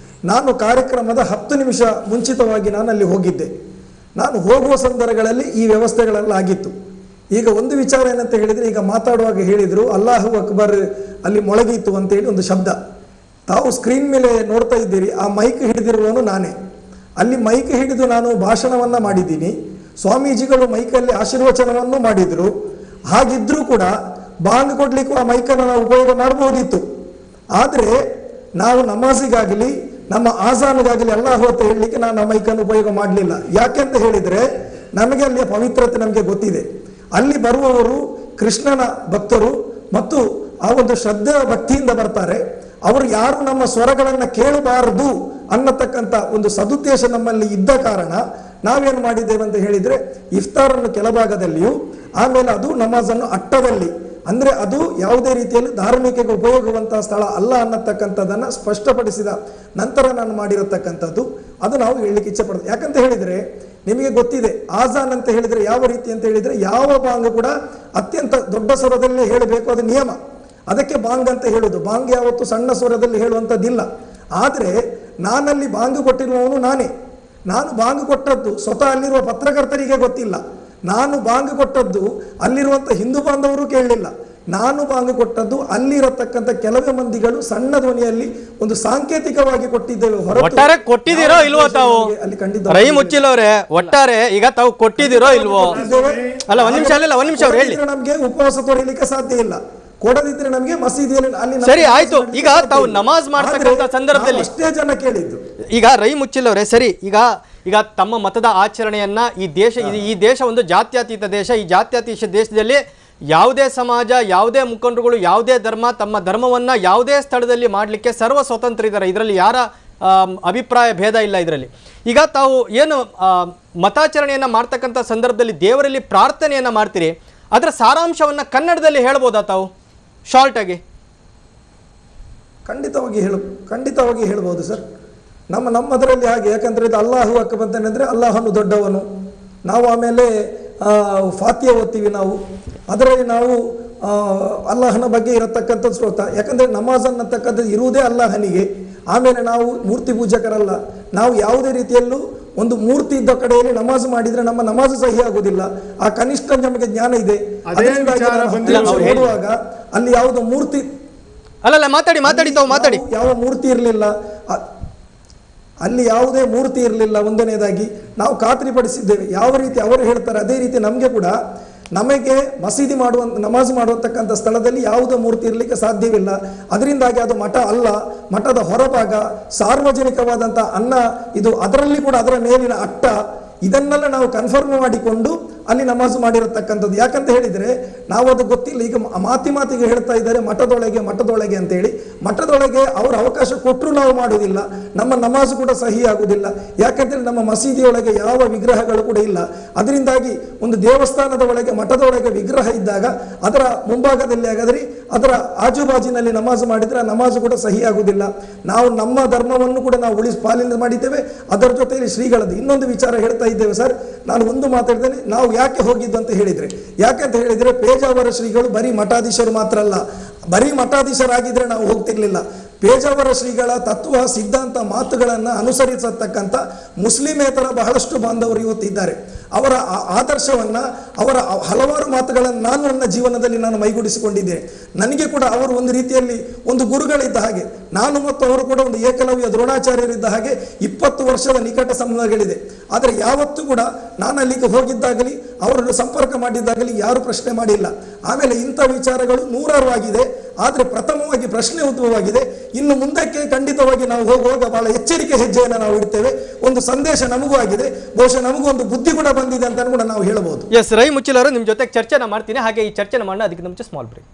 ನಾನು ಕಾರ್ಯಕ್ರಮದ 10 ನಿಮಿಷ ಮುಂಚಿತವಾಗಿ ನಾನು ಅಲ್ಲಿ ಹೋಗಿದ್ದೆ. ನಾನು ಹೋಗುವ ಸಂದರ್ಭಗಳಲ್ಲಿ ಈ ವ್ಯವಸ್ಥೆಗಳೆಲ್ಲ ಆಗಿತ್ತು. ಈಗ ಒಂದು ವಿಚಾರ ಏನಂತ ಹೇಳಿದರೆ, ಈಗ ಮಾತಾಡುವಾಗ ಹೇಳಿದರು ಅಲ್ಲಾಹು ಅಕ್ಬರ್ ಅಲ್ಲಿ ಮೊಳಗಿತ್ತು ಅಂತೇಳಿ ಒಂದು ಶಬ್ದ. ತಾವು ಸ್ಕ್ರೀನ್ ಮೇಲೆ ನೋಡ್ತಾ ಇದ್ದೀರಿ, ಆ ಮೈಕ್ ಹಿಡಿದಿರುವವನು ನಾನೇ. ಅಲ್ಲಿ ಮೈಕ್ ಹಿಡಿದು ನಾನು ಭಾಷಣವನ್ನು ಮಾಡಿದ್ದೀನಿ. ಸ್ವಾಮೀಜಿಗಳು ಮೈಕಲ್ಲಿ ಆಶೀರ್ವಚನವನ್ನು ಮಾಡಿದರು. ಹಾಗಿದ್ರೂ ಕೂಡ ಬಾಂಗ್ ಕೊಡ್ಲಿಕ್ಕೂ ಆ ಮೈಕನ್ನು ನಾವು ಉಪಯೋಗ ಮಾಡಬಹುದಿತ್ತು. ಆದರೆ ನಾವು ನಮಾಜಿಗಾಗಲಿ ನಮ್ಮ ಆಜಾನ್ಗಾಗಲಿ ಅಲ್ಲಾಹು ಅಂತ ಹೇಳಲಿಕ್ಕೆ ನಾನು ಆ ಮೈಕನ್ನು ಉಪಯೋಗ ಮಾಡಲಿಲ್ಲ. ಯಾಕೆಂತ ಹೇಳಿದರೆ ನಮಗೆ ಅಲ್ಲಿಯ ಪವಿತ್ರತೆ ನಮಗೆ ಗೊತ್ತಿದೆ. ಅಲ್ಲಿ ಬರುವವರು ಕೃಷ್ಣನ ಭಕ್ತರು ಮತ್ತು ಆ ಒಂದು ಶ್ರದ್ಧೆ ಭಕ್ತಿಯಿಂದ ಬರ್ತಾರೆ. ಅವರು ಯಾರು ನಮ್ಮ ಸ್ವರಗಳನ್ನು ಕೇಳಬಾರದು ಅನ್ನತಕ್ಕಂಥ ಒಂದು ಸದುದ್ದೇಶ ನಮ್ಮಲ್ಲಿ ಇದ್ದ ಕಾರಣ ನಾವೇನು ಮಾಡಿದ್ದೇವೆ ಅಂತ ಹೇಳಿದರೆ, ಇಫ್ತಾರನ್ನು ಕೆಳಭಾಗದಲ್ಲಿಯೂ, ಆಮೇಲೆ ಅದು ನಮಾಜನ್ನು ಅಟ್ಟದಲ್ಲಿ, ಅಂದರೆ ಅದು ಯಾವುದೇ ರೀತಿಯಲ್ಲಿ ಧಾರ್ಮಿಕ ಉಪಯೋಗವಂತಹ ಸ್ಥಳ ಅಲ್ಲ ಅನ್ನತಕ್ಕಂಥದ್ದನ್ನು ಸ್ಪಷ್ಟಪಡಿಸಿದ ನಂತರ ನಾನು ಮಾಡಿರತಕ್ಕಂಥದ್ದು. ಅದು ನಾವು ಹೇಳಲಿಕ್ಕೆ ಇಚ್ಛೆ ಪಡ್ತೇವೆ. ಯಾಕಂತ ಹೇಳಿದರೆ ನಿಮಗೆ ಗೊತ್ತಿದೆ, ಆಜಾನ್ ಅಂತ ಹೇಳಿದರೆ ಯಾವ ರೀತಿ ಅಂತ ಹೇಳಿದರೆ, ಯಾವ ಬಾಂಗ್ ಕೂಡ ಅತ್ಯಂತ ದೊಡ್ಡ ಸ್ವರದಲ್ಲೇ ಹೇಳಬೇಕು, ಅದು ನಿಯಮ. ಅದಕ್ಕೆ ಬಾಂಗ್ ಅಂತ ಹೇಳೋದು. ಬಾಂಗ್ ಯಾವತ್ತು ಸಣ್ಣ ಸ್ವರದಲ್ಲಿ ಹೇಳುವಂಥದ್ದಿಲ್ಲ. ಆದರೆ ನಾನಲ್ಲಿ ಬಾಂಗ್ ಕೊಟ್ಟಿರುವವನು ನಾನೇ. ನಾನು ಬಾಂಗ್ ಕೊಟ್ಟದ್ದು ಸ್ವತಃ ಅಲ್ಲಿರುವ ಪತ್ರಕರ್ತರಿಗೆ ಗೊತ್ತಿಲ್ಲ. ನಾನು ಬಾಂಗ್ ಕೊಟ್ಟದ್ದು ಅಲ್ಲಿರುವಂಥ ಹಿಂದೂ ಬಾಂಧವರು ಕೇಳಲಿಲ್ಲ. ನಾನು ಬಾಂಗ್ ಕೊಟ್ಟದ್ದು ಅಲ್ಲಿರತಕ್ಕಂಥ ಕೆಲವೇ ಮಂದಿಗಳು ಸಣ್ಣ ಧ್ವನಿಯಲ್ಲಿ ಒಂದು ಸಾಂಕೇತಿಕವಾಗಿ ಕೊಟ್ಟಿದ್ದೇವೆ. ಒಟ್ಟಾರೆ ಕೊಟ್ಟಿದ್ದೀರೋ ಇಲ್ವೋ ತಾವು? ಅಲ್ಲಿ ಖಂಡಿತ ರೈ ಮುಚ್ಚಿಲವ್ರೆ, ಒಟ್ಟಾರೆ ಈಗ ತಾವು ಕೊಟ್ಟಿದ್ದೀರೋ ಇಲ್ವೋ? ಅಲ್ಲ, ಒಂದ್ ನಿಮಿಷ ಅಲ್ಲ, ಒಂದ್ ನಿಮಿಷ ಅವ್ರು ಹೇಳಿ. ನಮಗೆ ಉಪವಾಸ ತೊರೆಯಲಿಕ್ಕೆ ಸಾಧ್ಯ ಇಲ್ಲ. ಕೊಡದಿದ್ರೆ ನಮಗೆ ಮಸೀದಿಯಲ್ಲಿ ಅಲ್ಲಿ ಸರಿ ಆಯ್ತು. ಈಗ ತಾವು ನಮಾಜ್ ಮಾಡ್ತಕ್ಕಂಥ ಸಂದರ್ಭದಲ್ಲಿ ಅಷ್ಟೇ ಜನ ಕೇಳಿದ್ದು. ಈಗ ರೈ ಮುಚ್ಚಿಲ್ಲವ್ರೆ, ಸರಿ, ಈಗ ತಮ್ಮ ಮತದ ಆಚರಣೆಯನ್ನ ಈ ದೇಶ ಒಂದು ಜಾತ್ಯತೀತ ದೇಶ. ಈ ಜಾತ್ಯತೀತ ದೇಶದಲ್ಲಿ ಯಾವುದೇ ಸಮಾಜ, ಯಾವುದೇ ಮುಖಂಡರುಗಳು, ಯಾವುದೇ ಧರ್ಮ ತಮ್ಮ ಧರ್ಮವನ್ನ ಯಾವುದೇ ಸ್ಥಳದಲ್ಲಿ ಮಾಡಲಿಕ್ಕೆ ಸರ್ವ ಸ್ವತಂತ್ರ ಇದ್ದಾರೆ. ಇದರಲ್ಲಿ ಯಾರ ಅಭಿಪ್ರಾಯ ಭೇದ ಇಲ್ಲ ಇದರಲ್ಲಿ. ಈಗ ತಾವು ಏನು ಮತಾಚರಣೆಯನ್ನ ಮಾಡ್ತಕ್ಕಂಥ ಸಂದರ್ಭದಲ್ಲಿ ದೇವರಲ್ಲಿ ಪ್ರಾರ್ಥನೆಯನ್ನ ಮಾಡ್ತೀರಿ, ಅದರ ಸಾರಾಂಶವನ್ನ ಕನ್ನಡದಲ್ಲಿ ಹೇಳ್ಬೋದಾ ತಾವು ಶಾರ್ಟ್ ಆಗಿ? ಖಂಡಿತವಾಗಿ ಹೇಳ್ಬೋದು ಸರ್. ನಮ್ಮದರಲ್ಲಿ ಹಾಗೆ. ಯಾಕಂದರೆ ಇದು ಅಲ್ಲಾಹು ಅಕ್ಬರ್ ಅಂತಂದರೆ ಅಲ್ಲಾಹನು ದೊಡ್ಡವನು. ನಾವು ಆಮೇಲೆ ಫಾತಿಯ ಓದ್ತೀವಿ. ನಾವು ಅದರಲ್ಲಿ ನಾವು ಅಲ್ಲಾಹನ ಬಗ್ಗೆ ಇರತಕ್ಕಂಥ ಶ್ರೋತ. ಯಾಕಂದರೆ ನಮಾಜ್ ಅನ್ನತಕ್ಕಂಥದ್ದು ಇರುವುದೇ ಅಲ್ಲಾಹನಿಗೆ. ಆಮೇಲೆ ನಾವು ಮೂರ್ತಿ ಪೂಜಕರಲ್ಲ. ನಾವು ಯಾವುದೇ ರೀತಿಯಲ್ಲೂ ಒಂದು ಮೂರ್ತಿ ಇದ್ದ ಕಡೆಯಲ್ಲಿ ನಮಾಜ್ ಮಾಡಿದರೆ ನಮ್ಮ ನಮಾಜು ಸಹಿ ಆಗುವುದಿಲ್ಲ. ಆ ಕನಿಷ್ಠ ನಮಗೆ ಜ್ಞಾನ ಇದೆ. ನೋಡುವಾಗ ಅಲ್ಲಿ ಯಾವುದೋ ಮೂರ್ತಿ ಅಲ್ಲ, ಮಾತಾಡಿ ತಾವು ಮಾತಾಡಿ. ಯಾವ ಮೂರ್ತಿ ಇರಲಿಲ್ಲ ಅಲ್ಲಿ, ಯಾವುದೇ ಮೂರ್ತಿ ಇರಲಿಲ್ಲ. ಒಂದನೇದಾಗಿ ನಾವು ಖಾತ್ರಿಪಡಿಸಿದ್ದೇವೆ. ಯಾವ ರೀತಿ ಅವರು ಹೇಳ್ತಾರೆ ಅದೇ ರೀತಿ ನಮಗೆ ಕೂಡ, ನಮಗೆ ಮಸೀದಿ ನಮಾಜ್ ಮಾಡುವಂತಕ್ಕಂಥ ಸ್ಥಳದಲ್ಲಿ ಯಾವುದೇ ಮೂರ್ತಿ ಇರಲಿಕ್ಕೆ ಸಾಧ್ಯವಿಲ್ಲ. ಅದರಿಂದಾಗಿ ಅದು ಮಠ ಅಲ್ಲ. ಮಠದ ಹೊರಭಾಗ ಸಾರ್ವಜನಿಕವಾದಂಥ ಅನ್ನ ಇದು, ಅದರಲ್ಲಿ ಕೂಡ ಅದರ ಮೇಲಿನ ಅಟ್ಟ, ಇದನ್ನೆಲ್ಲ ನಾವು ಕನ್ಫರ್ಮ್ ಮಾಡಿಕೊಂಡು ಅಲ್ಲಿ ನಮಾಜು ಮಾಡಿರತಕ್ಕಂಥದ್ದು. ಯಾಕಂತ ಹೇಳಿದರೆ ನಾವು ಅದು ಗೊತ್ತಿಲ್ಲ. ಈಗ ಮಾತಿಗೆ ಹೇಳ್ತಾ ಇದ್ದಾರೆ ಮಠದೊಳಗೆ ಅಂತೇಳಿ. ಮಠದೊಳಗೆ ಅವರು ಅವಕಾಶ ಕೊಟ್ಟರು ನಾವು ಮಾಡುವುದಿಲ್ಲ. ನಮ್ಮ ನಮಾಜು ಕೂಡ ಸಹಿ ಆಗುವುದಿಲ್ಲ. ಯಾಕಂತೇಳಿ ನಮ್ಮ ಮಸೀದಿಯೊಳಗೆ ಯಾವ ವಿಗ್ರಹಗಳು ಕೂಡ ಇಲ್ಲ. ಅದರಿಂದಾಗಿ ಒಂದು ದೇವಸ್ಥಾನದ ಒಳಗೆ, ಮಠದ ಒಳಗೆ ವಿಗ್ರಹ ಇದ್ದಾಗ ಅದರ ಮುಂಭಾಗದಲ್ಲಿ ಹಾಗಾದರೆ ಅದರ ಆಜುಬಾಜಿನಲ್ಲಿ ನಮಾಜು ಮಾಡಿದರೆ ಆ ನಮಾಜು ಕೂಡ ಸಹಿ ಆಗುವುದಿಲ್ಲ. ನಾವು ನಮ್ಮ ಧರ್ಮವನ್ನು ಕೂಡ ನಾವು ಪಾಲನೆ ಮಾಡಿದ್ದೇವೆ. ಅದರ ಜೊತೆಯಲ್ಲಿ ಶ್ರೀಗಳದ್ದು ಇನ್ನೊಂದು ವಿಚಾರ ಹೇಳ್ತಾ ಇದ್ದೇವೆ ಸರ್. ನಾನು ಒಂದು ಮಾತಾಡ್ತೇನೆ. ನಾವು ಯಾಕೆ ಹೋಗಿದ್ದು ಅಂತ ಹೇಳಿದರೆ, ಯಾಕಂತ ಹೇಳಿದರೆ ಪೇಜಾವರ ಶ್ರೀಗಳು ಬರೀ ಮಠಾಧೀಶರು ಮಾತ್ರ ಅಲ್ಲ. ಬರೀ ಮಠಾಧೀಶರಾಗಿದ್ದರೆ ನಾವು ಹೋಗ್ತಿರ್ಲಿಲ್ಲ. ಪೇಜಾವರ ಶ್ರೀಗಳ ತತ್ವ ಸಿದ್ಧಾಂತ ಮಾತುಗಳನ್ನು ಅನುಸರಿಸತಕ್ಕಂಥ ಮುಸ್ಲಿಮೇತರ ಬಹಳಷ್ಟು ಬಾಂಧವರು ಇವತ್ತಿದ್ದಾರೆ. ಅವರ ಆದರ್ಶವನ್ನು, ಅವರ ಹಲವಾರು ಮಾತುಗಳನ್ನು ನಾನು ನನ್ನ ಜೀವನದಲ್ಲಿ ನಾನು ಮೈಗೂಡಿಸಿಕೊಂಡಿದ್ದೇನೆ. ನನಗೆ ಕೂಡ ಅವರು ಒಂದು ರೀತಿಯಲ್ಲಿ ಒಂದು ಗುರುಗಳಿದ್ದ ಹಾಗೆ. ನಾನು ಮತ್ತು ಅವರು ಕೂಡ ಒಂದು ಏಕಲವ್ಯ ದ್ರೋಣಾಚಾರ್ಯರಿದ್ದ ಹಾಗೆ 20 ವರ್ಷದ ನಿಕಟ ಸಂಬಂಧಗಳಿದೆ. ಆದರೆ ಯಾವತ್ತೂ ಕೂಡ ನಾನು ಅಲ್ಲಿಗೆ ಹೋಗಿದ್ದಾಗಲಿ ಅವರನ್ನು ಸಂಪರ್ಕ ಮಾಡಿದ್ದಾಗಲಿ ಯಾರು ಪ್ರಶ್ನೆ ಮಾಡಿಲ್ಲ. ಆಮೇಲೆ ಇಂಥ ವಿಚಾರಗಳು ನೂರಾರು ಆಗಿದೆ. ಆದರೆ ಪ್ರಥಮವಾಗಿ ಪ್ರಶ್ನೆ ಉದ್ಭವವಾಗಿದೆ. ಇನ್ನು ಮುಂದಕ್ಕೆ ಖಂಡಿತವಾಗಿ ನಾವು ಹೋಗುವಾಗ ಬಹಳ ಎಚ್ಚರಿಕೆ ಹೆಜ್ಜೆಯನ್ನು ನಾವು ಇಡ್ತೇವೆ. ಒಂದು ಸಂದೇಶ ನಮಗೂ ಆಗಿದೆ. ಬಹುಶಃ ನಮಗೂ ಒಂದು ಬುದ್ಧಿ ಕೂಡ ಬಂದಿದೆ ಅಂತ ಕೂಡ ನಾವು ಹೇಳಬಹುದು. ಎಸ್, ರೈ ಮುಚ್ಚಿಲವರು ನಿಮ್ಮ ಜೊತೆ ಚರ್ಚೆನ ಮಾಡ್ತೀನಿ. ಹಾಗೆ ಈ ಚರ್ಚೆನ ಮಾಡೋಣ, ಅದಕ್ಕೆ ಮುಂಚೆ ಸ್ಮಾಲ್ ಬ್ರೇಕ್.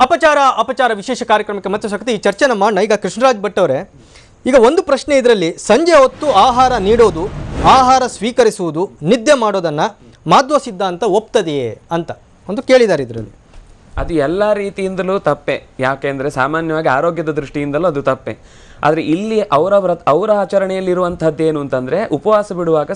ಅಪಚಾರ ವಿಶೇಷ ಕಾರ್ಯಕ್ರಮಕ್ಕೆ ಮತ್ತೆ ಸ್ವಾಗತ. ಈ ಚರ್ಚೆನ ಮಾಡೋಣ. ಈಗ ಕೃಷ್ಣರಾಜ್ ಭಟ್ ಅವರೇ, ಈಗ ಒಂದು ಪ್ರಶ್ನೆ ಇದರಲ್ಲಿ, ಸಂಜೆ ಹೊತ್ತು ಆಹಾರ ನೀಡೋದು, ಆಹಾರ ಸ್ವೀಕರಿಸುವುದು, ನಿದ್ದೆ ಮಾಡೋದನ್ನು ಮಾಧ್ವ ಸಿದ್ಧಾಂತ ಒಪ್ತದೆಯೇ ಅಂತ ಒಂದು ಕೇಳಿದ್ದಾರೆ. ಇದರಲ್ಲಿ ಅದು ಎಲ್ಲ ರೀತಿಯಿಂದಲೂ ತಪ್ಪೆ. ಯಾಕೆಂದರೆ ಸಾಮಾನ್ಯವಾಗಿ ಆರೋಗ್ಯದ ದೃಷ್ಟಿಯಿಂದಲೂ ಅದು ತಪ್ಪೆ. ಆದರೆ ಇಲ್ಲಿ ಅವರ ಆಚರಣೆಯಲ್ಲಿರುವಂಥದ್ದು ಏನು ಅಂತಂದರೆ, ಉಪವಾಸ ಬಿಡುವಾಗ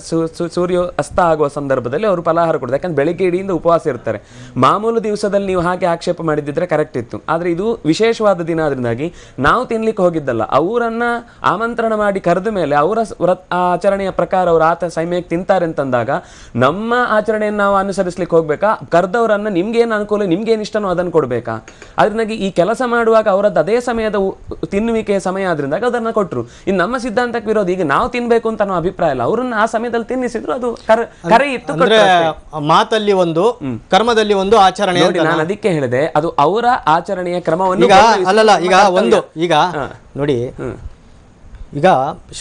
ಸೂರ್ಯ ಅಸ್ತ ಆಗುವ ಸಂದರ್ಭದಲ್ಲಿ ಅವರು ಫಲಾಹಾರ ಕೊಡೋದು. ಯಾಕಂದ್ರೆ ಬೆಳಿಗ್ಗೆ ಇಡಿಯಿಂದ ಉಪವಾಸ ಇರ್ತಾರೆ. ಮಾಮೂಲು ದಿವಸದಲ್ಲಿ ನೀವು ಹಾಗೆ ಆಕ್ಷೇಪ ಮಾಡಿದ್ದಿದ್ರೆ ಕರೆಕ್ಟ್ ಇತ್ತು. ಆದರೆ ಇದು ವಿಶೇಷವಾದ ದಿನ ಆದ್ರಿಂದಾಗಿ ನಾವು ತಿನ್ಲಿಕ್ಕೆ ಹೋಗಿದ್ದಲ್ಲ, ಅವರನ್ನು ಆಮಂತ್ರಣ ಮಾಡಿ ಕರೆದ ಮೇಲೆ ಅವರ ಆಚರಣೆಯ ಪ್ರಕಾರ ಅವರು ಸಮಯಕ್ಕೆ ತಿಂತಾರೆ ಅಂತಂದಾಗ ನಮ್ಮ ಆಚರಣೆಯನ್ನು ನಾವು ಅನುಸರಿಸ್ಲಿಕ್ಕೆ ಹೋಗ್ಬೇಕಾ? ಕರೆದವರನ್ನು ನಿಮ್ಗೇನು ಅನುಕೂಲ, ನಿಮ್ಗೇನು ಇಷ್ಟನೋ ಅದನ್ನು ಕೊಡಬೇಕಾ? ಅದರಿಂದಾಗಿ ಈ ಕೆಲಸ ಮಾಡುವಾಗ ಅವರದ್ದು ಅದೇ ಸಮಯದ ತಿನ್ನುವಿಕೆಯ ಸಮಯ ಆದ್ರಿಂದ ಅದನ್ನ ಕೊಟ್ಟರು. ಇನ್ನು ನಮ್ಮ ಸಿದ್ಧಾಂತಕ್ಕೆ ವಿರೋಧ. ಈಗ ನಾವು ತಿನ್ಬೇಕು ಅಂತ ಅನ್ನೋ ಅಭಿಪ್ರಾಯ ಇಲ್ಲ, ಅವರನ್ನ ಆ ಸಮಯದಲ್ಲಿ ತಿನ್ನಿಸಿದ್ರು, ಅದು ಕರೆ ಇತ್ತು. ಮಾತಲ್ಲಿ ಒಂದು, ಕರ್ಮದಲ್ಲಿ ಒಂದು ಆಚರಣೆ. ನಾನು ಅದಕ್ಕೆ ಹೇಳಿದೆ, ಅದು ಅವರ ಆಚರಣೆಯ ಕ್ರಮವನ್ನು. ಈಗ ನೋಡಿ, ಈಗ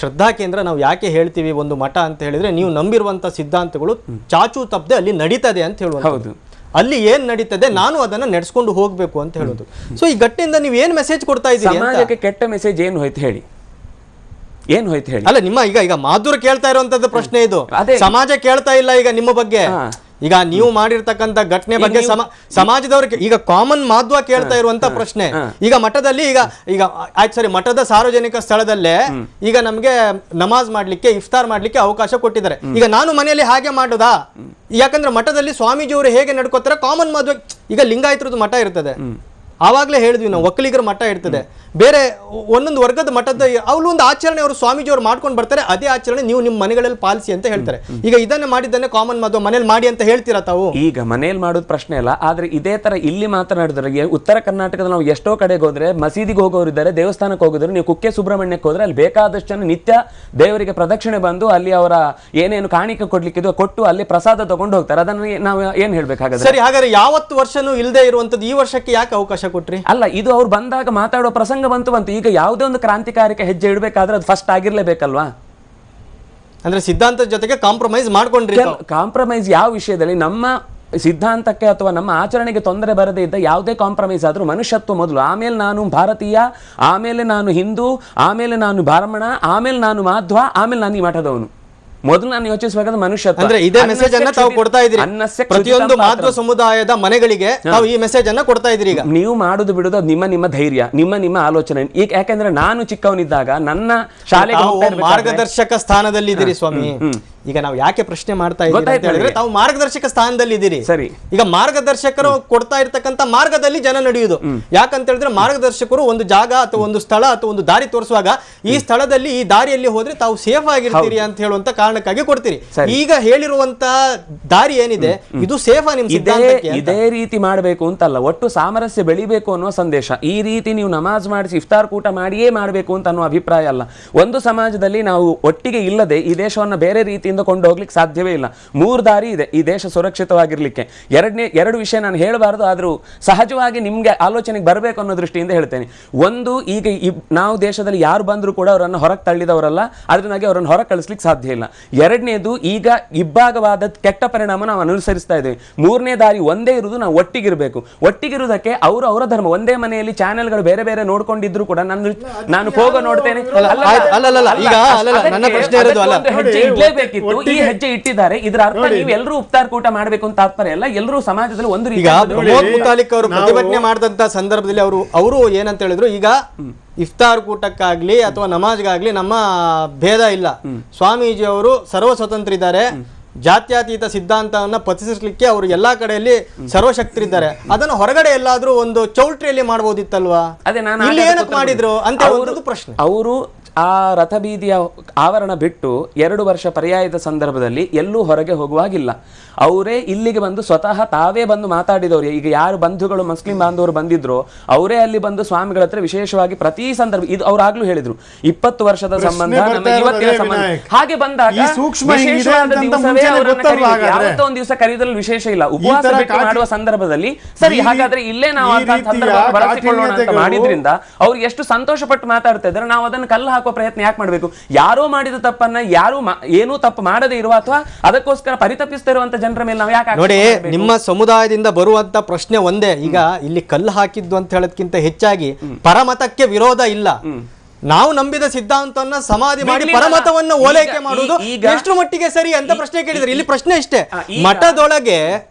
ಶ್ರದ್ಧಾ ಕೇಂದ್ರ ನಾವು ಯಾಕೆ ಹೇಳ್ತೀವಿ ಒಂದು ಮಠ ಅಂತ ಹೇಳಿದ್ರೆ, ನೀವು ನಂಬಿರುವಂತ ಸಿದ್ಧಾಂತಗಳು ಚಾಚು ತಪ್ಪದೆ ಅಲ್ಲಿ ನಡೀತದೆ ಅಂತ ಹೇಳುವ. ಹೌದು, ಅಲ್ಲಿ ಏನ್ ನಡೀತದೆ ನಾನು ಅದನ್ನ ನಡೆಸ್ಕೊಂಡು ಹೋಗ್ಬೇಕು ಅಂತ ಹೇಳೋದು. ಸೊ ಈ ಗಟ್ಟಿಯಿಂದ ನೀವು ಏನ್ ಮೆಸೇಜ್ ಕೊಡ್ತಾ ಇದ್ದೀರಿ? ಸಮಾಜಕ್ಕೆ ಕೆಟ್ಟ ಮೆಸೇಜ್ ಏನು ಹೋಯ್ತು ಹೇಳಿ, ಏನು ಹೋಯ್ತು ಹೇಳಿ? ಅಲ್ಲ, ನಿಮ್ಮ ಈಗ ಮಾಧುರ್ ಕೇಳ್ತಾ ಇರುವಂತದ್ದು ಪ್ರಶ್ನೆ ಇದು. ಸಮಾಜ ಕೇಳ್ತಾ ಇಲ್ಲ ಈಗ ನಿಮ್ಮ ಬಗ್ಗೆ. ಈಗ ನೀವು ಮಾಡಿರ್ತಕ್ಕಂಥ ಘಟನೆ ಬಗ್ಗೆ ಸಮಾಜದವ್ರಿಗೆ ಈಗ ಕಾಮನ್ ಮಾಧ್ವ ಕೇಳ್ತಾ ಇರುವಂತ ಪ್ರಶ್ನೆ. ಈಗ ಮಠದಲ್ಲಿ ಈಗ ಆಯ್ತು ಸರಿ, ಮಠದ ಸಾರ್ವಜನಿಕ ಸ್ಥಳದಲ್ಲೇ ಈಗ ನಮ್ಗೆ ನಮಾಜ್ ಮಾಡ್ಲಿಕ್ಕೆ, ಇಫ್ತಾರ್ ಮಾಡ್ಲಿಕ್ಕೆ ಅವಕಾಶ ಕೊಟ್ಟಿದ್ದಾರೆ. ಈಗ ನಾನು ಮನೆಯಲ್ಲಿ ಹಾಗೆ ಮಾಡೋದಾ? ಯಾಕಂದ್ರೆ ಮಠದಲ್ಲಿ ಸ್ವಾಮೀಜಿಯವರು ಹೇಗೆ ನಡ್ಕೋತಾರೆ ಕಾಮನ್ ಮಾಧ್ವ. ಈಗ ಲಿಂಗಾಯತರದ್ದು ಮಠ ಇರ್ತದೆ, ಆವಾಗಲೇ ಹೇಳಿದ್ವಿ ನಾವು, ಒಕ್ಕಲಿಗರ ಮಠ ಇರ್ತದೆ, ಬೇರೆ ಒಂದೊಂದು ವರ್ಗದ ಮಠದ ಅವ್ರು ಒಂದು ಆಚರಣೆ ಅವರು ಸ್ವಾಮೀಜಿಯವರು ಮಾಡ್ಕೊಂಡು ಬರ್ತಾರೆ. ಅದೇ ಆಚರಣೆ ನೀವು ನಿಮ್ಮ ಮನೆಗಳಲ್ಲಿ ಪಾಲಿಸಿ ಅಂತ ಹೇಳ್ತಾರೆ. ಈಗ ಇದನ್ನೇ ಮಾಡಿದ್ದನ್ನೇ ಕಾಮನ್ ಮಾಧ್ವ ಮನೇಲಿ ಮಾಡಿ ಅಂತ ಹೇಳ್ತೀರಾ ತಾವು? ಈಗ ಮನೇಲಿ ಮಾಡೋದು ಪ್ರಶ್ನೆ ಅಲ್ಲ, ಆದ್ರೆ ಇದೇ ತರ ಇಲ್ಲಿ ಮಾತನಾಡಿದ್ರೆ ಉತ್ತರ ಕರ್ನಾಟಕದ ನಾವು ಎಷ್ಟೋ ಕಡೆಗೆ ಹೋದ್ರೆ ಮಸೀದಿಗೆ ಹೋಗೋರಿದ್ದಾರೆ, ದೇವಸ್ಥಾನಕ್ಕೆ ಹೋಗಿದ್ರೆ, ನೀವು ಕುಕ್ಕೆ ಸುಬ್ರಹ್ಮಣ್ಯಕ್ಕೆ ಹೋದ್ರೆ ಅಲ್ಲಿ ಬೇಕಾದಷ್ಟು ಜನ ನಿತ್ಯ ದೇವರಿಗೆ ಪ್ರದಕ್ಷಿಣೆ ಬಂದು ಅಲ್ಲಿ ಅವರ ಏನೇನು ಕಾಣಿಕೆ ಕೊಡ್ಲಿಕ್ಕಿದ್ದು ಕೊಟ್ಟು ಅಲ್ಲಿ ಪ್ರಸಾದ ತಗೊಂಡು ಹೋಗ್ತಾರೆ. ಅದನ್ನು ನಾವು ಏನ್ ಹೇಳ್ಬೇಕಾಗುತ್ತೆ? ಸರಿ, ಹಾಗಾದ್ರೆ ಯಾವತ್ತು ವರ್ಷನೂ ಇಲ್ಲದೆ ಇರುವಂತದ್ದು ಈ ವರ್ಷಕ್ಕೆ ಯಾಕೆ ಅವಕಾಶ ಕೊಟ್ರಿ? ಅಲ್ಲ, ಇದು ಅವ್ರು ಬಂದಾಗ ಮಾತಾಡೋ ಪ್ರಸಂಗ ಬಂತು. ಈಗ ಯಾವುದೇ ಒಂದು ಕ್ರಾಂತಿಕಾರಿಕ ಹೆಜ್ಜೆ ಇಡಬೇಕಾದ್ರೆ ಅದು ಫಸ್ಟ್ ಆಗಿರ್ಲೇಬೇಕಲ್ವಾ? ಅಂದ್ರೆ ಸಿದ್ಧಾಂತದ ಜೊತೆಗೆ ಕಾಂಪ್ರಮೈಸ್ ಮಾಡ್ಕೊಂಡ್ರಿ. ಕಾಂಪ್ರಮೈಸ್ ಯಾವ ವಿಷಯದಲ್ಲಿ? ನಮ್ಮ ಸಿದ್ಧಾಂತಕ್ಕೆ ಅಥವಾ ನಮ್ಮ ಆಚರಣೆಗೆ ತೊಂದರೆ ಬರದೇ ಇದ್ದ ಯಾವುದೇ ಕಾಂಪ್ರಮೈಸ್ ಆದ್ರೂ ಮನುಷ್ಯತ್ವ ಮೊದಲು, ಆಮೇಲೆ ನಾನು ಭಾರತೀಯ, ಆಮೇಲೆ ನಾನು ಹಿಂದೂ, ಆಮೇಲೆ ನಾನು ಬ್ರಾಹ್ಮಣ, ಆಮೇಲೆ ನಾನು ಮಾಧ್ವ, ಆಮೇಲೆ ನಾನು ಈ ಮಠದವನು. ಮೊದಲು ನಾನು ಯೋಚಿಸಬೇಕಾದ ಮನುಷ್ಯತ್ವ. ಅಂದ್ರೆ ಇದೇ ಮೆಸೇಜ್ ಅನ್ನ ತಾವು ಕೊಡ್ತಾ ಇದ್ದೀರಿ ಪ್ರತಿಯೊಂದು ಮಾಧ್ವ ಸಮುದಾಯದ ಮನೆಗಳಿಗೆ. ತಾವು ಈ ಮೆಸೇಜ್ ಅನ್ನ ಕೊಡ್ತಾ ಇದ್ದೀರಿ. ಈಗ ನೀವು ಮಾಡುದು ಬಿಡುದು ನಿಮ್ಮ ಧೈರ್ಯ, ನಿಮ್ಮ ಆಲೋಚನೆ. ಈಗ ಯಾಕೆಂದ್ರೆ ನಾನು ಚಿಕ್ಕವನಿದ್ದಾಗ ನನ್ನ ಶಾಲೆಗೆ ಮಾರ್ಗದರ್ಶಕ ಸ್ಥಾನದಲ್ಲಿ ಇದ್ದೀರಿ ಸ್ವಾಮಿ. ಈಗ ನಾವು ಯಾಕೆ ಪ್ರಶ್ನೆ ಮಾಡ್ತಾ ಇದ್ದೀವಿ, ತಾವು ಮಾರ್ಗದರ್ಶಕ ಸ್ಥಾನದಲ್ಲಿ ಇದ್ದೀರಿ. ಸರಿ, ಈಗ ಮಾರ್ಗದರ್ಶಕರು ಕೊಡ್ತಾ ಇರ್ತಕ್ಕಂಥ ಮಾರ್ಗದಲ್ಲಿ ಜನ ನಡೆಯುವುದು. ಯಾಕಂತ ಹೇಳಿದ್ರೆ ಮಾರ್ಗದರ್ಶಕರು ಒಂದು ಜಾಗ ಅಥವಾ ಒಂದು ಸ್ಥಳ ಅಥವಾ ಒಂದು ದಾರಿ ತೋರಿಸುವಾಗ ಈ ಸ್ಥಳದಲ್ಲಿ ಈ ದಾರಿಯಲ್ಲಿ ಹೋದ್ರೆ ತಾವು ಸೇಫ್ ಆಗಿರ್ತೀರಿ ಅಂತ ಹೇಳುವಂತ ಕಾರಣಕ್ಕಾಗಿ ಕೊಡ್ತೀರಿ. ಈಗ ಹೇಳಿರುವಂತ ದಾರಿ ಏನಿದೆ ಇದು ಸೇಫಾ ನಿಮ್ ಸಿದ್ಧಾಂತಕ್ಕೆ? ಇದೇ ರೀತಿ ಮಾಡಬೇಕು ಅಂತಲ್ಲ, ಒಟ್ಟು ಸಾಮರಸ್ಯ ಬೆಳಿಬೇಕು ಅನ್ನುವ ಸಂದೇಶ. ಈ ರೀತಿ ನೀವು ನಮಾಜ್ ಮಾಡಿಸಿ ಇಫ್ತಾರ್ ಕೂಟ ಮಾಡಿಯೇ ಮಾಡಬೇಕು ಅಂತ ಅನ್ನೋ ಅಭಿಪ್ರಾಯ ಅಲ್ಲ. ಒಂದು ಸಮಾಜದಲ್ಲಿ ನಾವು ಒಟ್ಟಿಗೆ ಇಲ್ಲದೆ ಈ ದೇಶವನ್ನ ಬೇರೆ ರೀತಿ ಕೊಂಡು ಹೋಗ್ಲಿಕ್ಕೆ ಸಾಧ್ಯವೇ ಇಲ್ಲ. 3 ದಾರಿ ಇದೆ ಈ ದೇಶ ಸುರಕ್ಷಿತವಾಗಿರ್ಲಿಕ್ಕೆ. ಎರಡು ವಿಷಯ ನಾನು ಹೇಳಬಾರದು, ಆದ್ರೂ ಸಹಜವಾಗಿ ನಿಮ್ಗೆ ಆಲೋಚನೆಗೆ ಬರಬೇಕು ಅನ್ನೋ ದೃಷ್ಟಿಯಿಂದ ಹೇಳ್ತೇನೆ. ಒಂದು, ಈಗ ನಾವು ದೇಶದಲ್ಲಿ ಯಾರು ಬಂದ್ರು ಕೂಡ ಅವರನ್ನು ಹೊರಗೆ ತಳ್ಳಿದವರಲ್ಲ, ಅದರಿಂದಾಗಿ ಅವರನ್ನು ಹೊರಗೆ ಕಳಿಸ್ಲಿಕ್ಕೆ ಸಾಧ್ಯ ಇಲ್ಲ. ಎರಡನೇದು, ಈಗ ಇಬ್ಬಾಗವಾದ ಕೆಟ್ಟ ಪರಿಣಾಮ ನಾವು ಅನುಸರಿಸ್ತಾ ಇದ್ದೇವೆ. 3ನೇ ದಾರಿ ಒಂದೇ ಇರುವುದು, ನಾವು ಒಟ್ಟಿಗಿರ್ಬೇಕು. ಒಟ್ಟಿಗಿರುವುದಕ್ಕೆ ಅವರ ಧರ್ಮ ಒಂದೇ ಮನೆಯಲ್ಲಿ ಚಾನೆಲ್ಗಳು ಬೇರೆ ಬೇರೆ ನೋಡ್ಕೊಂಡಿದ್ರು ಕೂಡ ನಾನು ಹೋಗೋ ನೋಡ್ತೇನೆ. ಇಡ್ಲೇಬೇಕಿತ್ತು, ಈ ಹೆಜ್ಜೆ ಇಟ್ಟಿದ್ದಾರೆ. ಇದರ ಅರ್ಥ ನೀವು ಎಲ್ಲರೂ ಇಫ್ತಾರ್ ಕೂಟ ಮಾಡಬೇಕು ಅಂತ ತಾತ್ಪರ್ಯ ಅಲ್ಲ, ಎಲ್ಲರೂ ಸಮಾಜದಲ್ಲಿ ಒಂದು ರೀತಿ. ಪ್ರಮೋದ್ ಮುತಾಲಿಕ್ ಅವರು ಪ್ರತಿಭಟನೆ ಮಾಡಿದಂತ ಸಂದರ್ಭದಲ್ಲಿ ಅವರು ಏನಂತ ಹೇಳಿದ್ರು, ಈಗ ಇಫ್ತಾರ್ ಕೂಟಕ್ಕಾಗ್ಲಿ ಅಥವಾ ನಮಾಜ್ಗಾಗ್ಲಿ ನಮ್ಮ ಭೇದ ಇಲ್ಲ, ಸ್ವಾಮೀಜಿ ಅವರು ಸರ್ವ ಸ್ವತಂತ್ರ ಇದ್ದಾರೆ, ಜಾತ್ಯತೀತ ಸಿದ್ಧಾಂತವನ್ನ ಪತಿಸಲಿಕ್ಕೆ ಅವರು ಎಲ್ಲಾ ಕಡೆಯಲ್ಲಿ ಸರ್ವಶಕ್ತರಿದ್ದಾರೆ. ಅದನ್ನು ಹೊರಗಡೆ ಎಲ್ಲಾದ್ರೂ ಒಂದು ಚೌಲ್ಟ್ರಿಯಲ್ಲಿ ಮಾಡಬಹುದಿತ್ತಲ್ವಾ? ಅದೇ ನಾನು ಇಲ್ಲಿ ಏನಕ್ಕೆ ಮಾಡಿದ್ರು ಅಂತ ಪ್ರಶ್ನೆ. ಅವರು ಆ ರಥಬೀದಿಯ ಆವರಣ ಬಿಟ್ಟು 2 ವರ್ಷ ಪರ್ಯಾಯದ ಸಂದರ್ಭದಲ್ಲಿ ಎಲ್ಲೂ ಹೊರಗೆ ಹೋಗುವಾಗಿಲ್ಲ. ಅವರೇ ಇಲ್ಲಿಗೆ ಬಂದು ಸ್ವತಃ ತಾವೇ ಬಂದು ಮಾತಾಡಿದವರು. ಈಗ ಯಾರು ಬಂಧುಗಳು ಮುಸ್ಲಿಂ ಬಾಂಧವರು ಬಂದಿದ್ರು ಅವರೇ ಅಲ್ಲಿ ಬಂದು ಸ್ವಾಮಿಗಳ ಹತ್ರ ವಿಶೇಷವಾಗಿ ಪ್ರತಿ ಸಂದರ್ಭ ಇದು ಅವ್ರಾಗ್ಲೂ ಹೇಳಿದ್ರು 20 ವರ್ಷದ ಸಂಬಂಧ ನಮ್ಮ ಇವತ್ತಿನ ಸಂಬಂಧ. ಹಾಗೆ ಬಂದಾಗ ವಿಶೇಷವಾದ ದಿವಸವೇ ಅವರನ್ನು ಕರೀಲಿಕ್ಕೆ ಯಾವತ್ತೋ ಒಂದು ದಿವಸ ಕರೀದ್ರಲ್ಲಿ ವಿಶೇಷ ಇಲ್ಲ. ಉಪವಾಸ ಬಿಟ್ಟು ಮಾಡುವ ಸಂದರ್ಭದಲ್ಲಿ ಸರಿ ಹಾಗಾದ್ರೆ ಇಲ್ಲೇ ನಾವು ಸಂದರ್ಭ ಬಳಸಿಕೊಳ್ಳೋಣ ಅಂತ ಮಾಡಿದ್ರಿಂದ ಅವ್ರು ಎಷ್ಟು ಸಂತೋಷ ಪಟ್ಟು ಮಾತಾಡ್ತಾ ಇದ್ದಾರೆ. ನಾವು ಅದನ್ನು ಕಲ್ಲು ಹಾಕುವ ಪ್ರಯತ್ನ ಯಾಕೆ ಮಾಡಬೇಕು? ಯಾರೋ ಮಾಡಿದ ತಪ್ಪನ್ನ ಯಾರು ಏನೂ ತಪ್ಪು ಮಾಡದೇ ಇರುವ ಅಥವಾ ಅದಕ್ಕೋಸ್ಕರ ಪರಿತಪಿಸ್ತಾ ಇರುವಂತ ಜನರ ಮೇಲೆ ನಾವು ಯಾಕೆ ನೋಡಿ, ನಿಮ್ಮ ಸಮುದಾಯದಿಂದ ಬರುವಂತ ಪ್ರಶ್ನೆ ಒಂದೇ. ಈಗ ಇಲ್ಲಿ ಕಲ್ಲು ಹಾಕಿದ್ದು ಅಂತ ಹೇಳೋದಕ್ಕಿಂತ ಹೆಚ್ಚಾಗಿ ಪರಮತಕ್ಕೆ ವಿರೋಧ ಇಲ್ಲ. ನಾವು ನಂಬಿದ ಸಿದ್ಧಾಂತವನ್ನ ಸಮಾಧಿ ಮಾಡಿ ಪರಮತವನ್ನು ಓಲೈಕೆ ಮಾಡುವುದು ಎಷ್ಟು ಮಟ್ಟಿಗೆ ಸರಿ ಅಂತ ಪ್ರಶ್ನೆ ಕೇಳಿದ್ರೆ, ಇಲ್ಲಿ ಪ್ರಶ್ನೆ ಇಷ್ಟೇ, ಮಠದೊಳಗೆ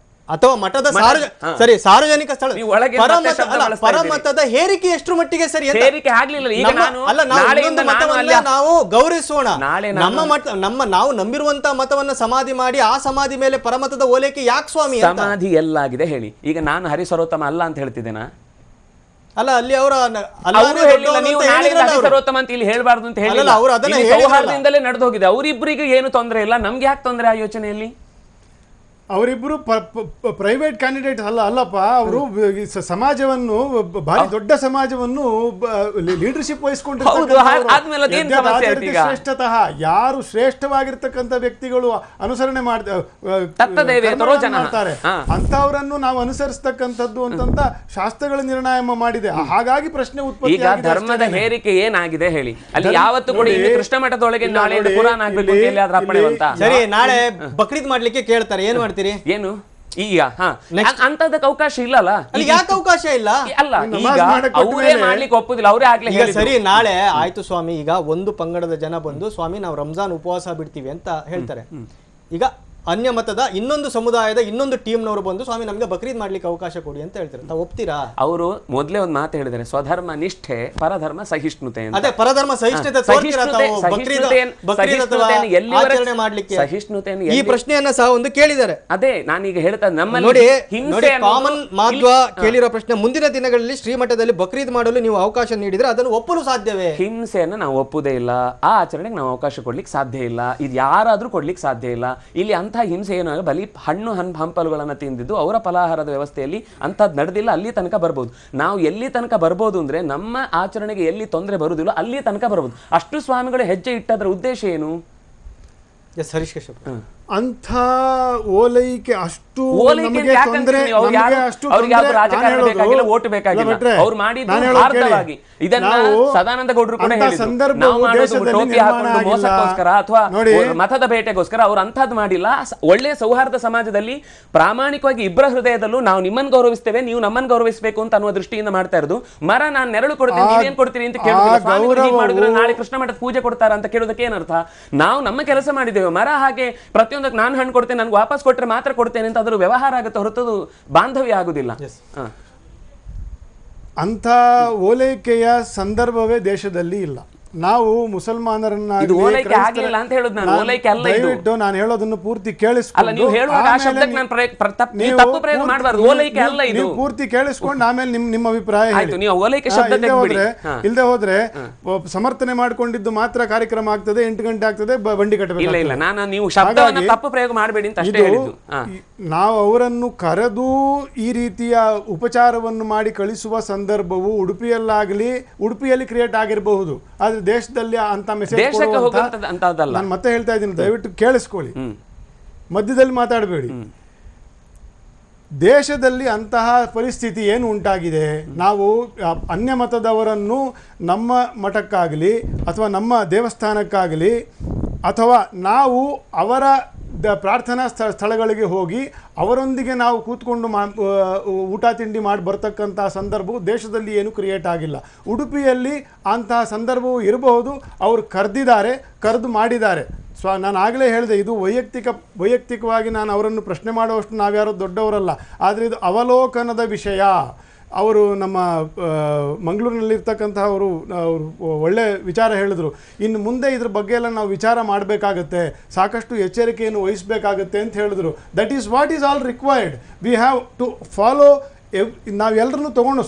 ಅಥವಾ ಮಠದ ಸಾರ್ವಜನಿಕ ಸ್ಥಳ ಪರಮತದ ಹೇರಿಕೆ ಎಷ್ಟು ಮಟ್ಟಿಗೆ ಸರಿ ನಾವು ಗೌರವಿಸೋಣ. ನಾವು ನಂಬಿರುವಂತಹ ಮತವನ್ನ ಸಮಾಧಿ ಮಾಡಿ ಆ ಸಮಾಧಿ ಮೇಲೆ ಪರಮತದ ಓಲೈಕೆ ಯಾಕೆ ಸ್ವಾಮಿ? ಸಮಾಧಿ ಎಲ್ಲಾಗಿದೆ ಹೇಳಿ. ಈಗ ನಾನು ಹರಿಸರ್ವೋತ್ತಮ ಅಲ್ಲ ಅಂತ ಹೇಳ್ತಿದ್ದೇನಾ? ಅಲ್ಲ, ಅಲ್ಲಿ ಅವರ ಸರ್ವೋತ್ತಮ ಅಂತ ಇಲ್ಲಿ ಹೇಳ್ಬಾರ್ದು ಅಂತ ಹೇಳಿ ಸೌಹಾರ್ದದಿಂದಲೇ ನಡೆದು ಹೋಗಿದೆ. ಅವರಿಬ್ಬರಿಗೆ ಏನು ತೊಂದರೆ ಇಲ್ಲ, ನಮ್ಗೆ ಯಾಕೆ ತೊಂದರೆ ಆ ಯೋಚನೆಯಲ್ಲಿ? ಅವರಿಬ್ಬರು ಪ್ರೈವೇಟ್ ಕ್ಯಾಂಡಿಡೇಟ್ ಅಲ್ಲಪ್ಪ. ಅವರು ಸಮಾಜವನ್ನು, ಭಾರಿ ದೊಡ್ಡ ಸಮಾಜವನ್ನು ಲೀಡರ್ಶಿಪ್ ಶ್ರೇಷ್ಠತಃ ಯಾರು ಶ್ರೇಷ್ಠವಾಗಿರ್ತಕ್ಕಂಥ ವ್ಯಕ್ತಿಗಳು ಅನುಸರಣೆ ಮಾಡ್ತಾರೆ ಅಂತವರನ್ನು ನಾವು ಅನುಸರಿಸತಕ್ಕಂಥದ್ದು ಅಂತಂತ ಶಾಸ್ತ್ರಗಳ ನಿರ್ಣಯ ಮಾಡಿದೆ. ಹಾಗಾಗಿ ಪ್ರಶ್ನೆ ಉತ್ಪತ್ತಿ. ಈಗ ಧರ್ಮದ ಹೇರಿಕೆ ಏನಾಗಿದೆ ಹೇಳಿ? ಅಲ್ಲಿ ಯಾವತ್ತು ಕೂಡ ಕೃಷ್ಣ ಮಠದೊಳಗೆ ನಾಳೆ ಪುರಾಣ ಆಗ್ಬೇಕು ಸರಿ, ನಾಳೆ ಬಕ್ರೀದ್ ಮಾಡ್ಲಿಕ್ಕೆ ಕೇಳ್ತಾರೆ, ಏನ್ ಮಾಡ್ತೀರಿ? ಏನು ಈಗ ಅಂತದಕ್ಕೆ ಅವಕಾಶ ಇಲ್ಲಲ್ಲ? ಯಾಕೆ ಅವಕಾಶ ಇಲ್ಲ? ಅಲ್ಲ, ಈಗ ಅವರೇ ಮಾಡ್ಲಿಕ್ಕೆ ಒಪ್ಪುದಿಲ್ಲ, ಅವರೇ ಆಗ್ಲಿ. ಸರಿ, ನಾಳೆ ಆಯ್ತು ಸ್ವಾಮಿ, ಈಗ ಒಂದು ಪಂಗಡದ ಜನ ಬಂದು ಸ್ವಾಮಿ ನಾವು ರಂಜಾನ್ ಉಪವಾಸ ಬಿಡ್ತೀವಿ ಅಂತ ಹೇಳ್ತಾರೆ. ಈಗ ಅನ್ಯ ಮತದ ಇನ್ನೊಂದು ಸಮುದಾಯದ ಇನ್ನೊಂದು ಟೀಮ್ನವರು ಬಂದು ಸ್ವಾಮಿ ನಮ್ಗೆ ಬಕ್ರೀದ್ ಮಾಡ್ಲಿಕ್ಕೆ ಅವಕಾಶ ಕೊಡಿ ಅಂತ ಹೇಳ್ತಾರೆ, ತಾವು ಒಪ್ತೀರಾ? ಅವರು ಮೊದಲೇ ಒಂದು ಮಾತು ಹೇಳಿದ್ದಾರೆ, ಸ್ವಧರ್ಮ ನಿಷ್ಠೆ ಪರಧರ್ಮ ಸಹಿಷ್ಣುತೆ ಅಂತ. ಅದೇ ಪರಧರ್ಮ ಸಹಿಷ್ಣುತೆ ಈ ಪ್ರಶ್ನೆಯನ್ನ ಸಹ ಒಂದು ಕೇಳಿದ್ದಾರೆ. ಅದೇ ನಾನೀಗ ಹೇಳ್ತಾ ನೋಡಿ, ಕಾಮನ್ ಮಾಧ್ವ ಕೇಳಿರೋ ಪ್ರಶ್ನೆ, ಮುಂದಿನ ದಿನಗಳಲ್ಲಿ ಶ್ರೀಮಠದಲ್ಲಿ ಬಕ್ರೀದ್ ಮಾಡಲು ನೀವು ಅವಕಾಶ ನೀಡಿದ್ರೆ ಅದನ್ನು ಒಪ್ಪಲು ಸಾಧ್ಯವೇ? ಹಿಂಸೆಯನ್ನು ನಾವು ಒಪ್ಪುದೇ ಇಲ್ಲ, ಆ ಆಚರಣೆಗೆ ನಾವು ಅವಕಾಶ ಕೊಡ್ಲಿಕ್ಕೆ ಸಾಧ್ಯ ಇಲ್ಲ, ಇದು ಯಾರಾದ್ರೂ ಕೊಡ್ಲಿಕ್ಕೆ ಸಾಧ್ಯ ಇಲ್ಲ. ಇಲ್ಲಿ ಹಿಂಸೆ ಏನು, ಬಲಿ ಹಣ್ಣು ಹಂಪಲುಗಳನ್ನು ತಿಂದಿದ್ದು ಅವರ ಫಲಾಹಾರದ ವ್ಯವಸ್ಥೆಯಲ್ಲಿ ಅಂಥದ್ದು ನಡೆದಿಲ್ಲ. ಅಲ್ಲಿ ತನಕ ಬರ್ಬೋದು. ನಾವು ಎಲ್ಲಿ ತನಕ ಬರ್ಬೋದು ಅಂದ್ರೆ ನಮ್ಮ ಆಚರಣೆಗೆ ಎಲ್ಲಿ ತೊಂದರೆ ಬರುವುದಿಲ್ಲ ಅಲ್ಲಿ ತನಕ ಬರ್ಬೋದು. ಅಷ್ಟು ಸ್ವಾಮಿಗಳು ಹೆಜ್ಜೆ ಇಟ್ಟದ್ರ ಉದ್ದೇಶ ಏನು? ಹರೀಶ್ ಕಶ್ಯಪ್ ಅಂಥ ಓಲೈಕೆ ಅಷ್ಟು ಸದಾನಂದ ಗೌಡರು ಕೂಡ ಮೋಸಕ್ಕೋಸ್ಕರ ಅಥವಾ ಮತದ ಬೇಟೆಗೋಸ್ಕರ ಅವ್ರು ಅಂಥದ್ದು ಮಾಡಿಲ್ಲ. ಒಳ್ಳೆ ಸೌಹಾರ್ದ ಸಮಾಜದಲ್ಲಿ ಪ್ರಾಮಾಣಿಕವಾಗಿ ಇಬ್ಬರ ಹೃದಯದಲ್ಲೂ ನಾವು ನಿಮ್ಮನ್ನು ಗೌರವಿಸ್ತೇವೆ, ನೀವು ನಮ್ಮನ್ನು ಗೌರವಿಸಬೇಕು ಅಂತ ಅನ್ನುವ ದೃಷ್ಟಿಯಿಂದ ಮಾಡ್ತಾ ಇರೋದು. ಮರ ನಾನು ನೆರಳು ಕೊಡ್ತೀನಿ, ನೀವೇನ್ ಕೊಡ್ತೀರಿ ಅಂತ ಕೇಳಿದ್ರೆ ನಾಳೆ ಕೃಷ್ಣ ಮಠದ ಪೂಜೆ ಕೊಡ್ತಾರ ಅಂತ ಕೇಳೋದಕ್ಕೆ ಏನರ್ಥ? ನಾವು ನಮ್ಮ ಕೆಲಸ ಮಾಡಿದ್ದೇವೆ. ಮರ ಹಾಗೆ ಪ್ರತಿಯೊಂದಕ್ಕೆ ನಾನು ಹಣ್ಣು ಕೊಡ್ತೇನೆ, ನನ್ಗೆ ವಾಪಸ್ ಕೊಟ್ಟರೆ ಮಾತ್ರ ಕೊಡ್ತೇನೆ ಅಂತ ಅದ್ರ ವ್ಯವಹಾರ ಆಗುತ್ತೆ ಹೊರತು ಬಾಂಧವ್ಯ ಆಗುದಿಲ್ಲ. ಅಂಥ ಓಲೈಕೆಯ ಸಂದರ್ಭವೇ ದೇಶದಲ್ಲಿ ಇಲ್ಲ. ನಾವು ಮುಸಲ್ಮಾನರನ್ನ ದಯವಿಟ್ಟು ನಾನು ಹೇಳೋದನ್ನು ಪೂರ್ತಿ ಕೇಳಿಸ್ಕೊಂಡು ಪೂರ್ತಿ ಕೇಳಿಸ್ಕೊಂಡು ಆಮೇಲೆ ನಿಮ್ಮ ಅಭಿಪ್ರಾಯ ಇಲ್ಲದೆ ಹೋದ್ರೆ ಸಮರ್ಥನೆ ಮಾಡ್ಕೊಂಡಿದ್ದು ಮಾತ್ರ ಕಾರ್ಯಕ್ರಮ ಆಗ್ತದೆ, 8 ಗಂಟೆ ಆಗ್ತದೆ, ಬಂಡಿ ಕಟ್ಟಬೇಕು. ನಾವು ಅವರನ್ನು ಕರೆದು ಈ ರೀತಿಯ ಉಪಚಾರವನ್ನು ಮಾಡಿ ಕಳಿಸುವ ಸಂದರ್ಭವು ಉಡುಪಿಯಲ್ಲಿ ಕ್ರಿಯೇಟ್ ಆಗಿರಬಹುದು, ಆದ್ರೆ ದೇಶದಲ್ಲಿ ಅಂತ ಮೆಸೇಜ್ ನಾನು ಮತ್ತೆ ಹೇಳ್ತಾ ಇದ್ದೀನಿ, ದಯವಿಟ್ಟು ಕೇಳಿಸ್ಕೊಳ್ಳಿ, ಮಧ್ಯದಲ್ಲಿ ಮಾತಾಡಬೇಡಿ. ದೇಶದಲ್ಲಿ ಅಂತಹ ಪರಿಸ್ಥಿತಿ ಏನು ಉಂಟಾಗಿದೆ, ನಾವು ಅನ್ಯ ಮತದವರನ್ನು ನಮ್ಮ ಮಠಕ್ಕಾಗಲಿ ಅಥವಾ ನಮ್ಮ ದೇವಸ್ಥಾನಕ್ಕಾಗಲಿ ಅಥವಾ ನಾವು ಅವರ ಪ್ರಾರ್ಥನಾ ಸ್ಥಳಗಳಿಗೆ ಹೋಗಿ ಅವರೊಂದಿಗೆ ನಾವು ಕೂತ್ಕೊಂಡು ಊಟ ತಿಂಡಿ ಮಾಡಿ ಬರ್ತಕ್ಕಂಥ ಸಂದರ್ಭವು ದೇಶದಲ್ಲಿ ಏನು ಕ್ರಿಯೇಟ್ ಆಗಿಲ್ಲ. ಉಡುಪಿಯಲ್ಲಿ ಅಂತಹ ಸಂದರ್ಭವು ಇರಬಹುದು, ಅವರು ಕರೆದು ಮಾಡಿದ್ದಾರೆ. ನಾನು ಆಗಲೇ ಹೇಳಿದೆ, ಇದು ವೈಯಕ್ತಿಕವಾಗಿ ನಾನು ಅವರನ್ನು ಪ್ರಶ್ನೆ ಮಾಡುವಷ್ಟು ನಾವ್ಯಾರೋ ದೊಡ್ಡವರಲ್ಲ, ಆದರೆ ಇದು ಅವಲೋಕನದ ವಿಷಯ. ಅವರು ನಮ್ಮ ಮಂಗಳೂರಿನಲ್ಲಿರ್ತಕ್ಕಂಥವರು ಒಳ್ಳೆ ವಿಚಾರ ಹೇಳಿದ್ರು. ಇನ್ನು ಮುಂದೆ ಇದ್ರ ಬಗ್ಗೆ ಎಲ್ಲ ನಾವು ವಿಚಾರ ಮಾಡಬೇಕಾಗತ್ತೆ, ಸಾಕಷ್ಟು ಎಚ್ಚರಿಕೆಯನ್ನು ವಹಿಸಬೇಕಾಗತ್ತೆ ಅಂತ ಹೇಳಿದ್ರು. That is what is all required. We have to follow. ನಾವೆಲ್ಲರನ್ನೂ ತೊಗೊಂಡು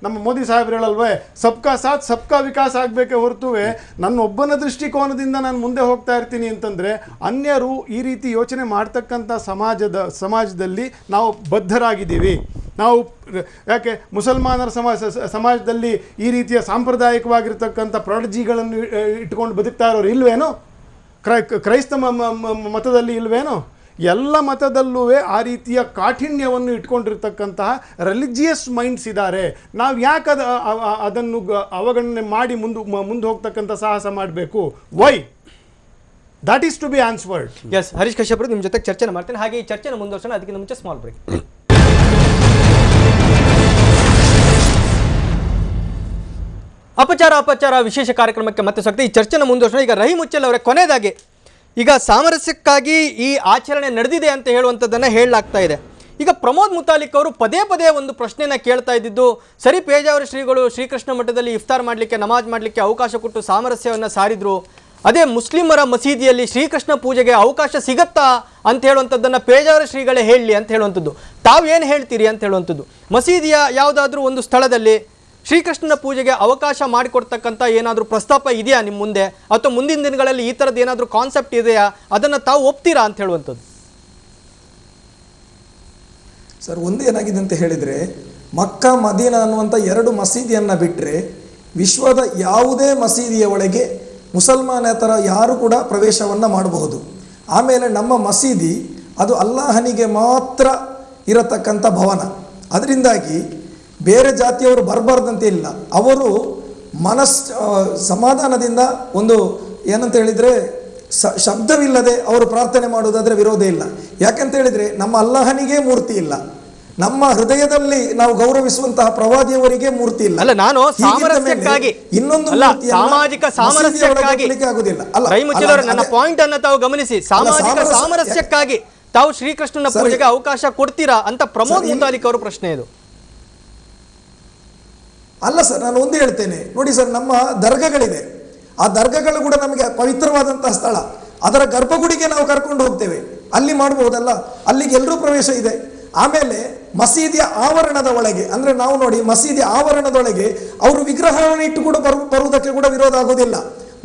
ನಮ್ಮ ಮೋದಿ ಸಾಹೇಬ್ರು ಹೇಳಲ್ವೇ, ಸಬ್ಕಾ ಸಾಥ್ ಸಬ್ಕಾ ವಿಕಾಸ್ ಆಗಬೇಕೆ ಹೊರತುವೆ ನನ್ನ ಒಬ್ಬನ ದೃಷ್ಟಿಕೋನದಿಂದ ನಾನು ಮುಂದೆ ಹೋಗ್ತಾ ಇರ್ತೀನಿ ಅಂತಂದರೆ ಅನ್ಯರು ಈ ರೀತಿ ಯೋಚನೆ ಮಾಡ್ತಕ್ಕಂಥ ಸಮಾಜದಲ್ಲಿ ನಾವು ಬದ್ಧರಾಗಿದ್ದೀವಿ. ನಾವು ಯಾಕೆ ಮುಸಲ್ಮಾನರ ಸಮಾಜದಲ್ಲಿ ಈ ರೀತಿಯ ಸಾಂಪ್ರದಾಯಿಕವಾಗಿರ್ತಕ್ಕಂಥ ಪ್ರಾಡಜಿಗಳನ್ನು ಇಟ್ಕೊಂಡು ಬದುಕ್ತಾ ಇರೋರು ಇಲ್ವೇನೋ? ಕ್ರೈಸ್ತ ಮತದಲ್ಲಿ ಇಲ್ವೇನೋ? ಎಲ್ಲ ಮತದಲ್ಲೂ ಆ ರೀತಿಯ ಕಾಠಿಣ್ಯವನ್ನು ಇಟ್ಕೊಂಡಿರ್ತಕ್ಕಂತಹ ರಿಲಿಜಿಯಸ್ ಮೈಂಡ್ಸ್ ಇದ್ದಾರೆ. ನಾವು ಯಾಕೆ ಅದನ್ನು ಅವಗಣನೆ ಮಾಡಿ ಮುಂದೆ ಹೋಗ್ತಕ್ಕಂಥ ಸಾಹಸ ಮಾಡಬೇಕು? Why? That is to be answered. Yes, Harish Kashyap ನಿಮ್ಮ ಜೊತೆ ಚರ್ಚೆ ಮಾಡ್ತೇನೆ. ಹಾಗೆ ಈ ಚರ್ಚೆನ ಮುಂದುವರ್ಸೋಣ. ಅದಕ್ಕಿಂತ ಮುಂಚೆ ಸ್ಮಾಲ್ ಬ್ರೇಕ್. ಅಪಚಾರ ವಿಶೇಷ ಕಾರ್ಯಕ್ರಮಕ್ಕೆ ಮತ್ತೆ ಸ್ವಾಗತ. ಈ ಚರ್ಚೆನ ಮುಂದುವರ್ಸೋಣ. ಈಗ ರಹೀಂ ಉಚ್ಚಲ್ ಅವರೇ, ಕೊನೆಯದಾಗಿ ಈಗ ಸಾಮರಸ್ಯಕ್ಕಾಗಿ ಈ ಆಚರಣೆ ನಡೆದಿದೆ ಅಂತ ಹೇಳುವಂಥದ್ದನ್ನು ಹೇಳಲಾಗ್ತಾ ಇದೆ. ಈಗ ಪ್ರಮೋದ್ ಮುತಾಲಿಕ್ ಅವರು ಪದೇ ಪದೇ ಒಂದು ಪ್ರಶ್ನೆನ ಕೇಳ್ತಾ ಇದ್ದಿದ್ದು, ಸರಿ ಪೇಜಾವರ ಶ್ರೀಗಳು ಶ್ರೀಕೃಷ್ಣ ಮಠದಲ್ಲಿ ಇಫ್ತಾರ್ ಮಾಡಲಿಕ್ಕೆ, ನಮಾಜ್ ಮಾಡಲಿಕ್ಕೆ ಅವಕಾಶ ಕೊಟ್ಟು ಸಾಮರಸ್ಯವನ್ನು ಸಾರಿದ್ರು, ಅದೇ ಮುಸ್ಲಿಮರ ಮಸೀದಿಯಲ್ಲಿ ಶ್ರೀಕೃಷ್ಣ ಪೂಜೆಗೆ ಅವಕಾಶ ಸಿಗತ್ತಾ ಅಂತ ಹೇಳುವಂಥದ್ದನ್ನು ಪೇಜಾವರ ಶ್ರೀಗಳೇ ಹೇಳಲಿ ಅಂತ ಹೇಳುವಂಥದ್ದು. ತಾವೇನು ಹೇಳ್ತೀರಿ ಅಂತ ಹೇಳುವಂಥದ್ದು. ಮಸೀದಿಯ ಯಾವುದಾದ್ರೂ ಒಂದು ಸ್ಥಳದಲ್ಲಿ ಶ್ರೀಕೃಷ್ಣನ ಪೂಜೆಗೆ ಅವಕಾಶ ಮಾಡಿಕೊಡ್ತಕ್ಕಂಥ ಏನಾದರೂ ಪ್ರಸ್ತಾಪ ಇದೆಯಾ ನಿಮ್ಮ ಮುಂದೆ, ಅಥವಾ ಮುಂದಿನ ದಿನಗಳಲ್ಲಿ ಈ ಥರದ್ದು ಏನಾದರೂ ಕಾನ್ಸೆಪ್ಟ್ ಇದೆಯಾ, ಅದನ್ನು ತಾವು ಒಪ್ತೀರಾ ಅಂತ ಹೇಳುವಂಥದ್ದು? ಸರ್, ಒಂದೇನಾಗಿದೆ ಅಂತ ಹೇಳಿದರೆ, ಮಕ್ಕಾ ಮದೀನಾ ಅನ್ನುವಂಥ 2 ಮಸೀದಿಯನ್ನು ಬಿಟ್ಟರೆ ವಿಶ್ವದ ಯಾವುದೇ ಮಸೀದಿಯ ಒಳಗೆ ಮುಸಲ್ಮಾನೇತರ ಯಾರು ಕೂಡ ಪ್ರವೇಶವನ್ನು ಮಾಡಬಹುದು. ಆಮೇಲೆ ನಮ್ಮ ಮಸೀದಿ ಅದು ಅಲ್ಲಾಹನಿಗೆ ಮಾತ್ರ ಇರತಕ್ಕಂಥ ಭವನ. ಅದರಿಂದಾಗಿ ಬೇರೆ ಜಾತಿಯವರು ಬರಬಾರ್ದಂತೆ ಇಲ್ಲ. ಅವರು ಸಮಾಧಾನದಿಂದ ಒಂದು ಏನಂತ ಹೇಳಿದರೆ ಶಬ್ದವಿಲ್ಲದೆ ಅವರು ಪ್ರಾರ್ಥನೆ ಮಾಡುವುದಾದರೆ ವಿರೋಧ ಇಲ್ಲ. ಯಾಕಂತ ಹೇಳಿದರೆ ನಮ್ಮ ಅಲ್ಲಾಹನಿಗೆ ಮೂರ್ತಿ ಇಲ್ಲ, ನಮ್ಮ ಹೃದಯದಲ್ಲಿ ನಾವು ಗೌರವಿಸುವಂತಹ ಪ್ರವಾದಿಯವರಿಗೆ ಮೂರ್ತಿ ಇಲ್ಲ. ಅಲ್ಲ, ನಾನು ಸಾಮರಸ್ಯಕ್ಕಾಗಿ ಇನ್ನೊಂದು ಸಾಮಾಜಿಕ ಸಾಮರಸ್ಯಕ್ಕಾಗಿ ಆಗುದಿಲ್ಲ. ನನ್ನ ಪಾಯಿಂಟ್ ಅನ್ನು ತಾವು ಗಮನಿಸಿ. ಸಾಮಾಜಿಕ ಸಾಮರಸ್ಯಕ್ಕಾಗಿ ತಾವು ಶ್ರೀಕೃಷ್ಣನ ಪೂಜೆಗೆ ಅವಕಾಶ ಕೊಡ್ತೀರಾ ಅಂತ ಪ್ರಮೋದ್ ಮುತಾಲಿಕ್ ಅವರ ಪ್ರಶ್ನೆ ಇದು. ಅಲ್ಲ ಸರ್, ನಾನು ಒಂದು ಹೇಳ್ತೇನೆ ನೋಡಿ ಸರ್, ನಮ್ಮ ದರ್ಗಗಳಿದೆ. ಆ ದರ್ಗಗಳು ಕೂಡ ನಮಗೆ ಪವಿತ್ರವಾದಂತಹ ಸ್ಥಳ. ಅದರ ಗರ್ಭಗುಡಿಗೆ ನಾವು ಕರ್ಕೊಂಡು ಹೋಗ್ತೇವೆ, ಅಲ್ಲಿ ಮಾಡಬಹುದಲ್ಲ, ಅಲ್ಲಿಗೆ ಎಲ್ಲರೂ ಪ್ರವೇಶ ಇದೆ. ಆಮೇಲೆ ಮಸೀದಿಯ ಆವರಣದ ಒಳಗೆ ಅಂದರೆ ನಾವು ನೋಡಿ, ಮಸೀದಿಯ ಆವರಣದೊಳಗೆ ಅವರು ವಿಗ್ರಹವನ್ನು ಇಟ್ಟು ಕೂಡ ಬರುವುದಕ್ಕೆ ಕೂಡ ವಿರೋಧ ಆಗೋದಿಲ್ಲ.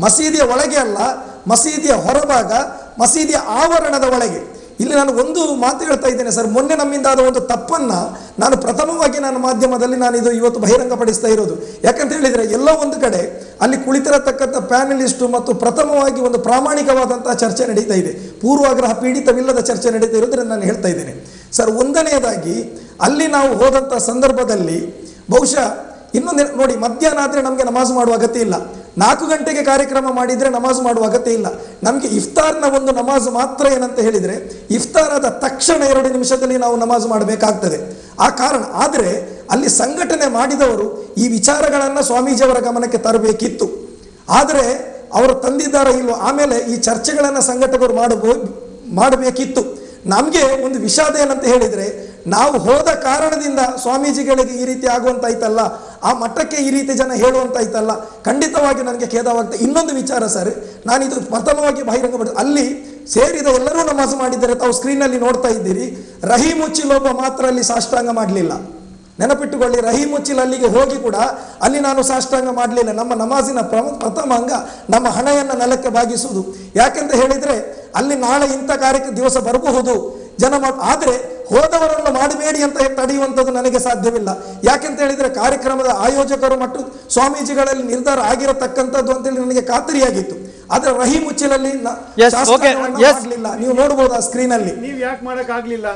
ಮಸೀದಿಯ ಒಳಗೆ ಅಲ್ಲ, ಮಸೀದಿಯ ಹೊರಭಾಗ, ಮಸೀದಿಯ ಆವರಣದ ಒಳಗೆ. ಇಲ್ಲಿ ನಾನು ಒಂದು ಮಾತು ಹೇಳ್ತಾ ಇದ್ದೇನೆ ಸರ್, ಮೊನ್ನೆ ನಮ್ಮಿಂದಾದ ಒಂದು ತಪ್ಪನ್ನು ನಾನು ಪ್ರಥಮವಾಗಿ ನನ್ನ ಮಾಧ್ಯಮದಲ್ಲಿ ನಾನು ಇವತ್ತು ಬಹಿರಂಗಪಡಿಸ್ತಾ ಇರೋದು. ಯಾಕಂತ ಹೇಳಿದರೆ, ಎಲ್ಲೋ ಒಂದು ಕಡೆ ಅಲ್ಲಿ ಕುಳಿತಿರತಕ್ಕಂಥ ಪ್ಯಾನಲಿಸ್ಟು ಮತ್ತು ಪ್ರಥಮವಾಗಿ ಒಂದು ಪ್ರಾಮಾಣಿಕವಾದಂತಹ ಚರ್ಚೆ ನಡೀತಾ ಇದೆ, ಪೂರ್ವಾಗ್ರಹ ಪೀಡಿತವಿಲ್ಲದ ಚರ್ಚೆ ನಡೀತಾ ಇರೋದ್ರಿಂದ ನಾನು ಹೇಳ್ತಾ ಇದ್ದೇನೆ ಸರ್. ಒಂದನೆಯದಾಗಿ ಅಲ್ಲಿ ನಾವು ಹೋದಂಥ ಸಂದರ್ಭದಲ್ಲಿ ಬಹುಶಃ ಇನ್ನೊಂದು ನೋಡಿ, ಮಧ್ಯಾಹ್ನ ಆದರೆ ನಮಗೆ ನಮಾಜ್ ಮಾಡುವ ಅಗತ್ಯ ಇಲ್ಲ, 4 ಗಂಟೆಗೆ ಕಾರ್ಯಕ್ರಮ ಮಾಡಿದರೆ ನಮಾಜ್ ಮಾಡುವ ಅಗತ್ಯ ಇಲ್ಲ. ನಮಗೆ ಇಫ್ತಾರ್ನ ಒಂದು ನಮಾಜ್ ಮಾತ್ರ ಏನಂತ ಹೇಳಿದರೆ, ಇಫ್ತಾರ್ ಆದ ತಕ್ಷಣ 2 ನಿಮಿಷದಲ್ಲಿ ನಾವು ನಮಾಜ್ ಮಾಡಬೇಕಾಗ್ತದೆ. ಆ ಕಾರಣ ಆದರೆ ಅಲ್ಲಿ ಸಂಘಟನೆ ಮಾಡಿದವರು ಈ ವಿಚಾರಗಳನ್ನು ಸ್ವಾಮೀಜಿಯವರ ಗಮನಕ್ಕೆ ತರಬೇಕಿತ್ತು. ಆದರೆ ಅವರು ತಂದಿದ್ದಾರ ಇಲ್ವೋ, ಆಮೇಲೆ ಈ ಚರ್ಚೆಗಳನ್ನು ಸಂಘಟಕರು ಮಾಡಬೇಕಿತ್ತು. ನಮಗೆ ಒಂದು ವಿಷಾದ ಏನಂತ ಹೇಳಿದರೆ, ನಾವು ಹೋದ ಕಾರಣದಿಂದ ಸ್ವಾಮೀಜಿಗಳಿಗೆ ಈ ರೀತಿ ಆಗುವಂತಾಯ್ತಲ್ಲ, ಆ ಮಟ್ಟಕ್ಕೆ ಈ ರೀತಿ ಜನ ಹೇಳುವಂತಾಯ್ತಲ್ಲ, ಖಂಡಿತವಾಗಿ ನನಗೆ ಖೇದವಾಗ್ತದೆ. ಇನ್ನೊಂದು ವಿಚಾರ ಸರ್, ನಾನಿದು ಪ್ರಥಮವಾಗಿ ಬಹಿರಂಗಪಡಿಸಿ, ಅಲ್ಲಿ ಸೇರಿದ ಎಲ್ಲರೂ ನಮಾಜ್ ಮಾಡಿದ್ದಾರೆ, ತಾವು ಸ್ಕ್ರೀನಲ್ಲಿ ನೋಡ್ತಾ ಇದ್ದೀರಿ. ರಹೀಂ ಉಚ್ಚಿಲ್ ಒಬ್ಬ ಮಾತ್ರ ಅಲ್ಲಿ ಸಾಷ್ಟಾಂಗ ಮಾಡಲಿಲ್ಲ. ನೆನಪಿಟ್ಟುಕೊಳ್ಳಿ, ರಹೀಂ ಉಚ್ಚಿಲ್ ಅಲ್ಲಿಗೆ ಹೋಗಿ ಕೂಡ ಅಲ್ಲಿ ನಾನು ಸಾಷ್ಟಾಂಗ ಮಾಡಲಿಲ್ಲ. ನಮ್ಮ ನಮಾಜಿನ ಪ್ರಥಮ ಅಂಗ ನಮ್ಮ ಹಣೆಯನ್ನು ನೆಲಕ್ಕೆ ಬಾಗಿಸುವುದು. ಯಾಕೆಂತ ಹೇಳಿದರೆ, ಅಲ್ಲಿ ನಾಳೆ ಇಂಥ ದಿವಸ ಬರಬಹುದು ಜನ ಆದರೆ ಹೋದವರನ್ನು ಮಾಡಬೇಡಿ ಅಂತ ತಡೆಯುವಂಥದ್ದು ನನಗೆ ಸಾಧ್ಯವಿಲ್ಲ. ಯಾಕೆಂತ ಹೇಳಿದರೆ, ಕಾರ್ಯಕ್ರಮದ ಆಯೋಜಕರು ಮತ್ತು ಸ್ವಾಮೀಜಿಗಳಲ್ಲಿ ನಿರ್ಧಾರ ಆಗಿರತಕ್ಕಂಥದ್ದು ಅಂತೇಳಿ ನನಗೆ ಖಾತರಿಯಾಗಿತ್ತು. ಆದರೆ ರಹೀಂ ಉಚ್ಚಿಲಲ್ಲಿ ಮಾಡಲಿಲ್ಲ. ನೀವು ನೋಡಬಹುದು ಆ ಸ್ಕ್ರೀನಲ್ಲಿ. ನೀವು ಯಾಕೆ ಮಾಡಕ್ಕಾಗ್ಲಿಲ್ಲ?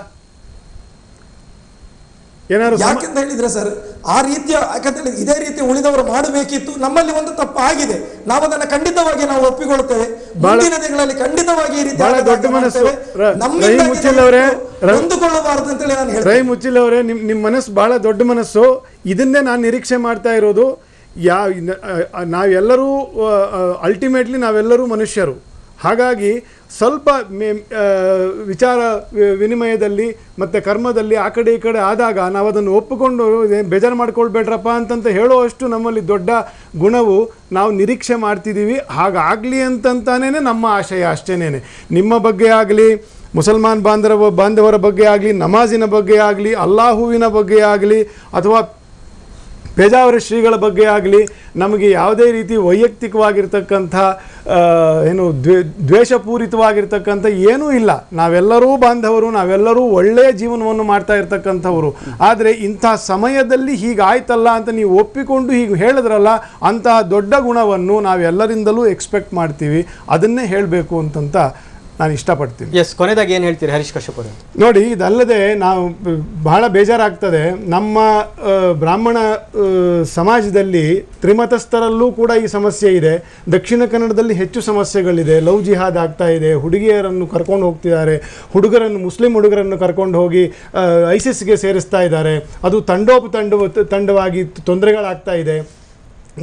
ಯಾಕೆಂತ ಹೇಳಿದ್ರೆ ಸರ್, ಆ ರೀತಿಯ ಯಾಕಂತ ಹೇಳಿದ್ರೆ ಇದೇ ರೀತಿ ಉಳಿದವರು ಮಾಡಬೇಕಿತ್ತು. ನಮ್ಮಲ್ಲಿ ಒಂದು ತಪ್ಪು ಆಗಿದೆ, ನಾವು ಅದನ್ನು ಖಂಡಿತವಾಗಿ ನಾವು ಒಪ್ಪಿಕೊಳ್ಳುತ್ತೇವೆ. ಮುಂದಿನ ದಿನಗಳಲ್ಲಿ ಖಂಡಿತವಾಗಿ ಈ ರೀತಿ ದೊಡ್ಡ ಮನಸ್ಸು ಹೊಂದಿಕೊಳ್ಳಬಾರದು ಅಂತೇಳಿ ನಾನು ಹೇಳ್ತೇನೆ. ರಹೀಂ ಉಚ್ಚಿಲ್ ಅವರೇ, ನಿಮ್ಮ ಮನಸ್ಸು ಬಹಳ ದೊಡ್ಡ ಮನಸ್ಸು. ಇದನ್ನೇ ನಾನು ನಿರೀಕ್ಷೆ ಮಾಡ್ತಾ ಇರೋದು. ನಾವೆಲ್ಲರೂ ಅಲ್ಟಿಮೇಟ್ಲಿ ನಾವೆಲ್ಲರೂ ಮನುಷ್ಯರು. ಹಾಗಾಗಿ ಸ್ವಲ್ಪ ವಿಚಾರ ವಿನಿಮಯದಲ್ಲಿ ಮತ್ತು ಕರ್ಮದಲ್ಲಿ ಆ ಕಡೆ ಈ ಕಡೆ ಆದಾಗ ನಾವು ಅದನ್ನು ಒಪ್ಪಿಕೊಂಡು ಬೇಜಾರು ಮಾಡ್ಕೊಳ್ಬೇಡ್ರಪ್ಪ ಅಂತಂತ ಹೇಳುವಷ್ಟು ನಮ್ಮಲ್ಲಿ ದೊಡ್ಡ ಗುಣವು ನಾವು ನಿರೀಕ್ಷೆ ಮಾಡ್ತಿದ್ದೀವಿ. ಹಾಗಾಗಲಿ ಅಂತಂತಾನೇ ನಮ್ಮ ಆಶಯ ಅಷ್ಟೇನೇನೆ. ನಿಮ್ಮ ಬಗ್ಗೆ ಆಗಲಿ, ಮುಸಲ್ಮಾನ್ ಬಾಂಧವರ ಬಗ್ಗೆ ಆಗಲಿ, ನಮಾಜಿನ ಬಗ್ಗೆ ಆಗಲಿ, ಅಲ್ಲಾಹುವಿನ ಬಗ್ಗೆ ಆಗಲಿ, ಅಥವಾ ಪೇಜಾವರ ಶ್ರೀಗಳ ಬಗ್ಗೆ ಆಗಲಿ, ನಮಗೆ ಯಾವುದೇ ರೀತಿ ವೈಯಕ್ತಿಕವಾಗಿರ್ತಕ್ಕಂಥ ದ್ವೇಷಪೂರಿತವಾಗಿರ್ತಕ್ಕಂಥ ಏನೂ ಇಲ್ಲ. ನಾವೆಲ್ಲರೂ ಬಾಂಧವರು, ನಾವೆಲ್ಲರೂ ಒಳ್ಳೆಯ ಜೀವನವನ್ನು ಮಾಡ್ತಾ ಇರ್ತಕ್ಕಂಥವ್ರು. ಆದರೆ ಇಂಥ ಸಮಯದಲ್ಲಿ ಹೀಗಾಯ್ತಲ್ಲ ಅಂತ ನೀವು ಒಪ್ಪಿಕೊಂಡು ಹೀಗೆ ಹೇಳಿದ್ರಲ್ಲ, ಅಂತಹ ದೊಡ್ಡ ಗುಣವನ್ನು ನಾವೆಲ್ಲರಿಂದಲೂ ಎಕ್ಸ್ಪೆಕ್ಟ್ ಮಾಡ್ತೀವಿ. ಅದನ್ನೇ ಹೇಳಬೇಕು ಅಂತಂತ ನಾನು ಇಷ್ಟಪಡ್ತೀನಿ. ಎಸ್, ಕೊನೆಯದಾಗಿ ಏನು ಹೇಳ್ತೀರಿ ಹರೀಶ್ ಕಶ್ಯಪ್ ಅವರು? ನೋಡಿ, ಇದಲ್ಲದೆ ನಾವು ಬಹಳ ಬೇಜಾರಾಗ್ತದೆ, ನಮ್ಮ ಬ್ರಾಹ್ಮಣ ಸಮಾಜದಲ್ಲಿ ತ್ರಿಮತಸ್ಥರಲ್ಲೂ ಕೂಡ ಈ ಸಮಸ್ಯೆ ಇದೆ. ದಕ್ಷಿಣ ಕನ್ನಡದಲ್ಲಿ ಹೆಚ್ಚು ಸಮಸ್ಯೆಗಳಿದೆ. ಲವ್ ಜಿಹಾದ್ ಆಗ್ತಾ ಇದೆ, ಹುಡುಗಿಯರನ್ನು ಕರ್ಕೊಂಡು ಹೋಗ್ತಿದ್ದಾರೆ, ಮುಸ್ಲಿಂ ಹುಡುಗರನ್ನು ಕರ್ಕೊಂಡು ಹೋಗಿ ಐಸಿಸ್ಗೆ ಸೇರಿಸ್ತಾ ಇದ್ದಾರೆ. ಅದು ತಂಡವಾಗಿ ತೊಂದರೆಗಳಾಗ್ತಾ ಇದೆ.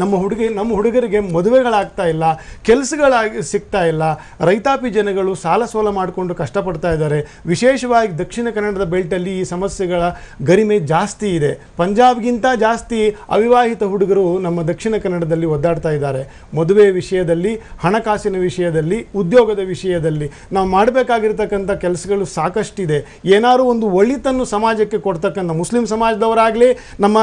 ನಮ್ಮ ಹುಡುಗರಿಗೆ ಮದುವೆಗಳಾಗ್ತಾ ಇಲ್ಲ, ಕೆಲಸಗಳಾಗಿ ಸಿಗ್ತಾ ಇಲ್ಲ. ರೈತಾಪಿ ಜನಗಳು ಸಾಲ ಸೋಲ ಮಾಡಿಕೊಂಡು ಕಷ್ಟಪಡ್ತಾ ಇದ್ದಾರೆ. ವಿಶೇಷವಾಗಿ ದಕ್ಷಿಣ ಕನ್ನಡದ ಬೆಲ್ಟಲ್ಲಿ ಈ ಸಮಸ್ಯೆಗಳ ಗರಿಮೆ ಜಾಸ್ತಿ ಇದೆ. ಪಂಜಾಬ್ಗಿಂತ ಜಾಸ್ತಿ ಅವಿವಾಹಿತ ಹುಡುಗರು ನಮ್ಮ ದಕ್ಷಿಣ ಕನ್ನಡದಲ್ಲಿ ಒದ್ದಾಡ್ತಾ ಇದ್ದಾರೆ. ಮದುವೆ ವಿಷಯದಲ್ಲಿ, ಹಣಕಾಸಿನ ವಿಷಯದಲ್ಲಿ, ಉದ್ಯೋಗದ ವಿಷಯದಲ್ಲಿ ನಾವು ಮಾಡಬೇಕಾಗಿರ್ತಕ್ಕಂಥ ಕೆಲಸಗಳು ಸಾಕಷ್ಟಿದೆ. ಏನಾದರೂ ಒಂದು ಒಳಿತನ್ನು ಸಮಾಜಕ್ಕೆ ಕೊಡ್ತಕ್ಕಂಥ ಮುಸ್ಲಿಂ ಸಮಾಜದವರಾಗಲಿ, ನಮ್ಮ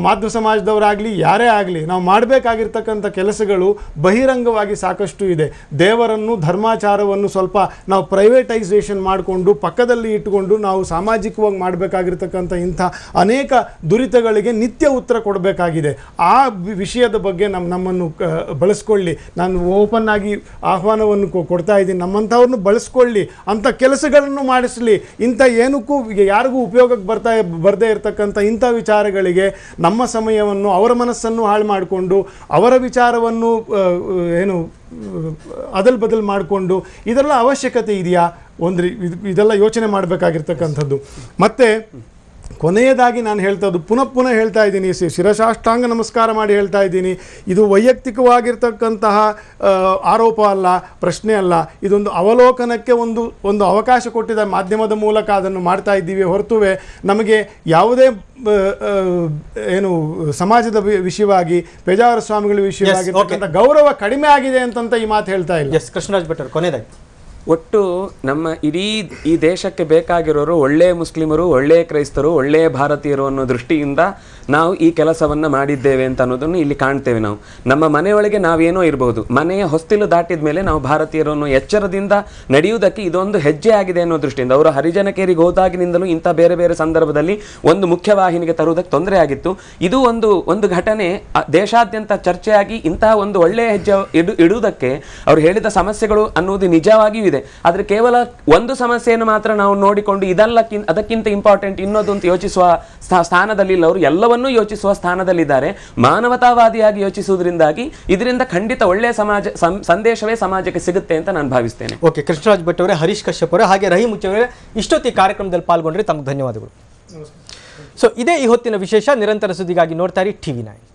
ಮಾಧ್ವ ಸಮಾಜದವರಾಗಲಿ, ಯಾರೇ ಆಗಲಿ, ನಾವು ಮಾಡಬೇಕಾಗಿರ್ತಕ್ಕಂಥ ಕೆಲಸಗಳು ಬಹಿರಂಗವಾಗಿ ಸಾಕಷ್ಟು ಇದೆ. ದೇವರನ್ನು, ಧರ್ಮಾಚಾರವನ್ನು ಸ್ವಲ್ಪ ನಾವು ಪ್ರೈವೇಟೈಸೇಷನ್ ಮಾಡಿಕೊಂಡು ಪಕ್ಕದಲ್ಲಿ ಇಟ್ಟುಕೊಂಡು ನಾವು ಸಾಮಾಜಿಕವಾಗಿ ಮಾಡಬೇಕಾಗಿರ್ತಕ್ಕಂಥ ಇಂಥ ಅನೇಕ ದುರಿತಗಳಿಗೆ ನಿತ್ಯ ಉತ್ತರ ಕೊಡಬೇಕಾಗಿದೆ. ಆ ವಿಷಯದ ಬಗ್ಗೆ ನಮ್ಮನ್ನು ಬಳಸ್ಕೊಳ್ಳಿ. ನಾನು ಓಪನ್ ಆಗಿ ಆಹ್ವಾನವನ್ನು ಕೊಡ್ತಾ ಇದ್ದೀನಿ. ನಮ್ಮಂಥವ್ರನ್ನು ಬಳಸ್ಕೊಳ್ಳಿ, ಅಂಥ ಕೆಲಸಗಳನ್ನು ಮಾಡಿಸಲಿ. ಇಂಥ ಏನಕ್ಕೂ ಯಾರಿಗೂ ಉಪಯೋಗಕ್ಕೆ ಬರದೇ ಇರತಕ್ಕಂಥ ಇಂಥ ವಿಚಾರಗಳಿಗೆ ನಮ್ಮ ಸಮಯವನ್ನು, ಅವರ ಮನಸ್ಸನ್ನು ಹಾಳು ಮಾಡಿಕೊಂಡು, ಅವರ ವಿಚಾರವನ್ನು ಅದಲ್ ಬದಲ್ ಮಾಡಿಕೊಂಡು ಇದೆಲ್ಲ ಅವಶ್ಯಕತೆ ಇದೆಯಾ? ಇದೆಲ್ಲ ಯೋಚನೆ ಮಾಡಬೇಕಾಗಿರ್ತಕ್ಕಂಥದ್ದು. ಮತ್ತೆ ಕೊನೆಯದಾಗಿ ನಾನು ಪುನಃ ಹೇಳ್ತಾ ಇದ್ದೀನಿ, ಶಿರಸಾಷ್ಟಾಂಗ ನಮಸ್ಕಾರ ಮಾಡಿ ಹೇಳ್ತಾ ಇದ್ದೀನಿ, ಇದು ವೈಯಕ್ತಿಕವಾಗಿರ್ತಕ್ಕಂತಹ ಆರೋಪ ಅಲ್ಲ, ಪ್ರಶ್ನೆ ಅಲ್ಲ. ಇದೊಂದು ಅವಲೋಕನಕ್ಕೆ ಒಂದು ಅವಕಾಶ ಕೊಟ್ಟಿದ್ದ ಮಾಧ್ಯಮದ ಮೂಲಕ ಅದನ್ನು ಮಾಡ್ತಾ ಇದ್ದೀವಿ ಹೊರತುವೆ ನಮಗೆ ಯಾವುದೇ ಸಮಾಜದ ವಿಷಯವಾಗಿ, ಪೇಜಾವರ ಸ್ವಾಮಿಗಳ ವಿಷಯವಾಗಿ ಗೌರವ ಕಡಿಮೆ ಆಗಿದೆ ಅಂತ ಈ ಮಾತು ಹೇಳ್ತಾ ಇಲ್ಲ. ಎಸ್, ಕೃಷ್ಣರಾಜ್ ಭಟ್ ಅವರು ಕೊನೆಯದಾಗಿ. ಒಟ್ಟು ನಮ್ಮ ಇಡೀ ಈ ದೇಶಕ್ಕೆ ಬೇಕಾಗಿರೋರು ಒಳ್ಳೆಯ ಮುಸ್ಲಿಮರು, ಒಳ್ಳೆಯ ಕ್ರೈಸ್ತರು, ಒಳ್ಳೆಯ ಭಾರತೀಯರು ಅನ್ನೋ ದೃಷ್ಟಿಯಿಂದ ನಾವು ಈ ಕೆಲಸವನ್ನು ಮಾಡಿದ್ದೇವೆ ಅಂತ ಅನ್ನೋದನ್ನು ಇಲ್ಲಿ ಕಾಣ್ತೇವೆ. ನಾವು ನಮ್ಮ ಮನೆಯೊಳಗೆ ನಾವೇನೋ ಇರಬಹುದು, ಮನೆಯ ಹೊಸ್ತಿಲು ದಾಟಿದ ಮೇಲೆ ನಾವು ಭಾರತೀಯರನ್ನು ಎಚ್ಚರದಿಂದ ನಡೆಯುವುದಕ್ಕೆ ಇದೊಂದು ಹೆಜ್ಜೆ ಆಗಿದೆ ಅನ್ನೋ ದೃಷ್ಟಿಯಿಂದ ಅವರು ಹರಿಜನಕೇರಿಗೆ ಹೋದಾಗಿನಿಂದಲೂ ಇಂಥ ಬೇರೆ ಬೇರೆ ಸಂದರ್ಭದಲ್ಲಿ ಒಂದು ಮುಖ್ಯವಾಹಿನಿಗೆ ತರುವುದಕ್ಕೆ ತೊಂದರೆ ಆಗಿತ್ತು. ಇದು ಒಂದು ಘಟನೆ ದೇಶಾದ್ಯಂತ ಚರ್ಚೆಯಾಗಿ ಇಂತಹ ಒಂದು ಒಳ್ಳೆಯ ಹೆಜ್ಜೆ ಇಡುವುದಕ್ಕೆ ಅವರು ಹೇಳಿದ ಸಮಸ್ಯೆಗಳು ಅನ್ನುವುದು ನಿಜವಾಗಿಯೂ ಇದೆ. ಆದರೆ ಕೇವಲ ಒಂದು ಸಮಸ್ಯೆಯನ್ನು ಮಾತ್ರ ನಾವು ನೋಡಿಕೊಂಡು ಅದಕ್ಕಿಂತ ಇಂಪಾರ್ಟೆಂಟ್ ಇನ್ನೊಂದು ಅಂತ ಯೋಚಿಸುವ ಸ್ಥಾನದಲ್ಲಿ ಇಲ್ಲ. ಅವರು ಎಲ್ಲವನ್ನೂ ಯೋಚಿಸುವ ಸ್ಥಾನದಲ್ಲಿದ್ದಾರೆ. ಮಾನವತಾವಾದಿಯಾಗಿ ಯೋಚಿಸುವುದರಿಂದಾಗಿ ಇದರಿಂದ ಖಂಡಿತ ಒಳ್ಳೆಯ ಸಂದೇಶವೇ ಸಮಾಜಕ್ಕೆ ಸಿಗುತ್ತೆ ಅಂತ ನಾನು ಭಾವಿಸ್ತೇನೆ. ಓಕೆ, ಕೃಷ್ಣರಾಜ್ ಭಟ್ ಅವರೇ, ಹರೀಶ್ ಕಶ್ಯಪ್ ಅವರೇ, ಹಾಗೆ ರಹೀಂ ಅವರೇ, ಇಷ್ಟೊತ್ತಿ ಕಾರ್ಯಕ್ರಮದಲ್ಲಿ ಪಾಲ್ಗೊಂಡ್ರೆ ತಮಗೆ ಧನ್ಯವಾದಗಳು. ಸೊ ಇದೇ ಈ ಹೊತ್ತಿನ ವಿಶೇಷ. ನಿರಂತರ ಸುದ್ದಿಗಾಗಿ ನೋಡ್ತಾ ಇರಿ TV9.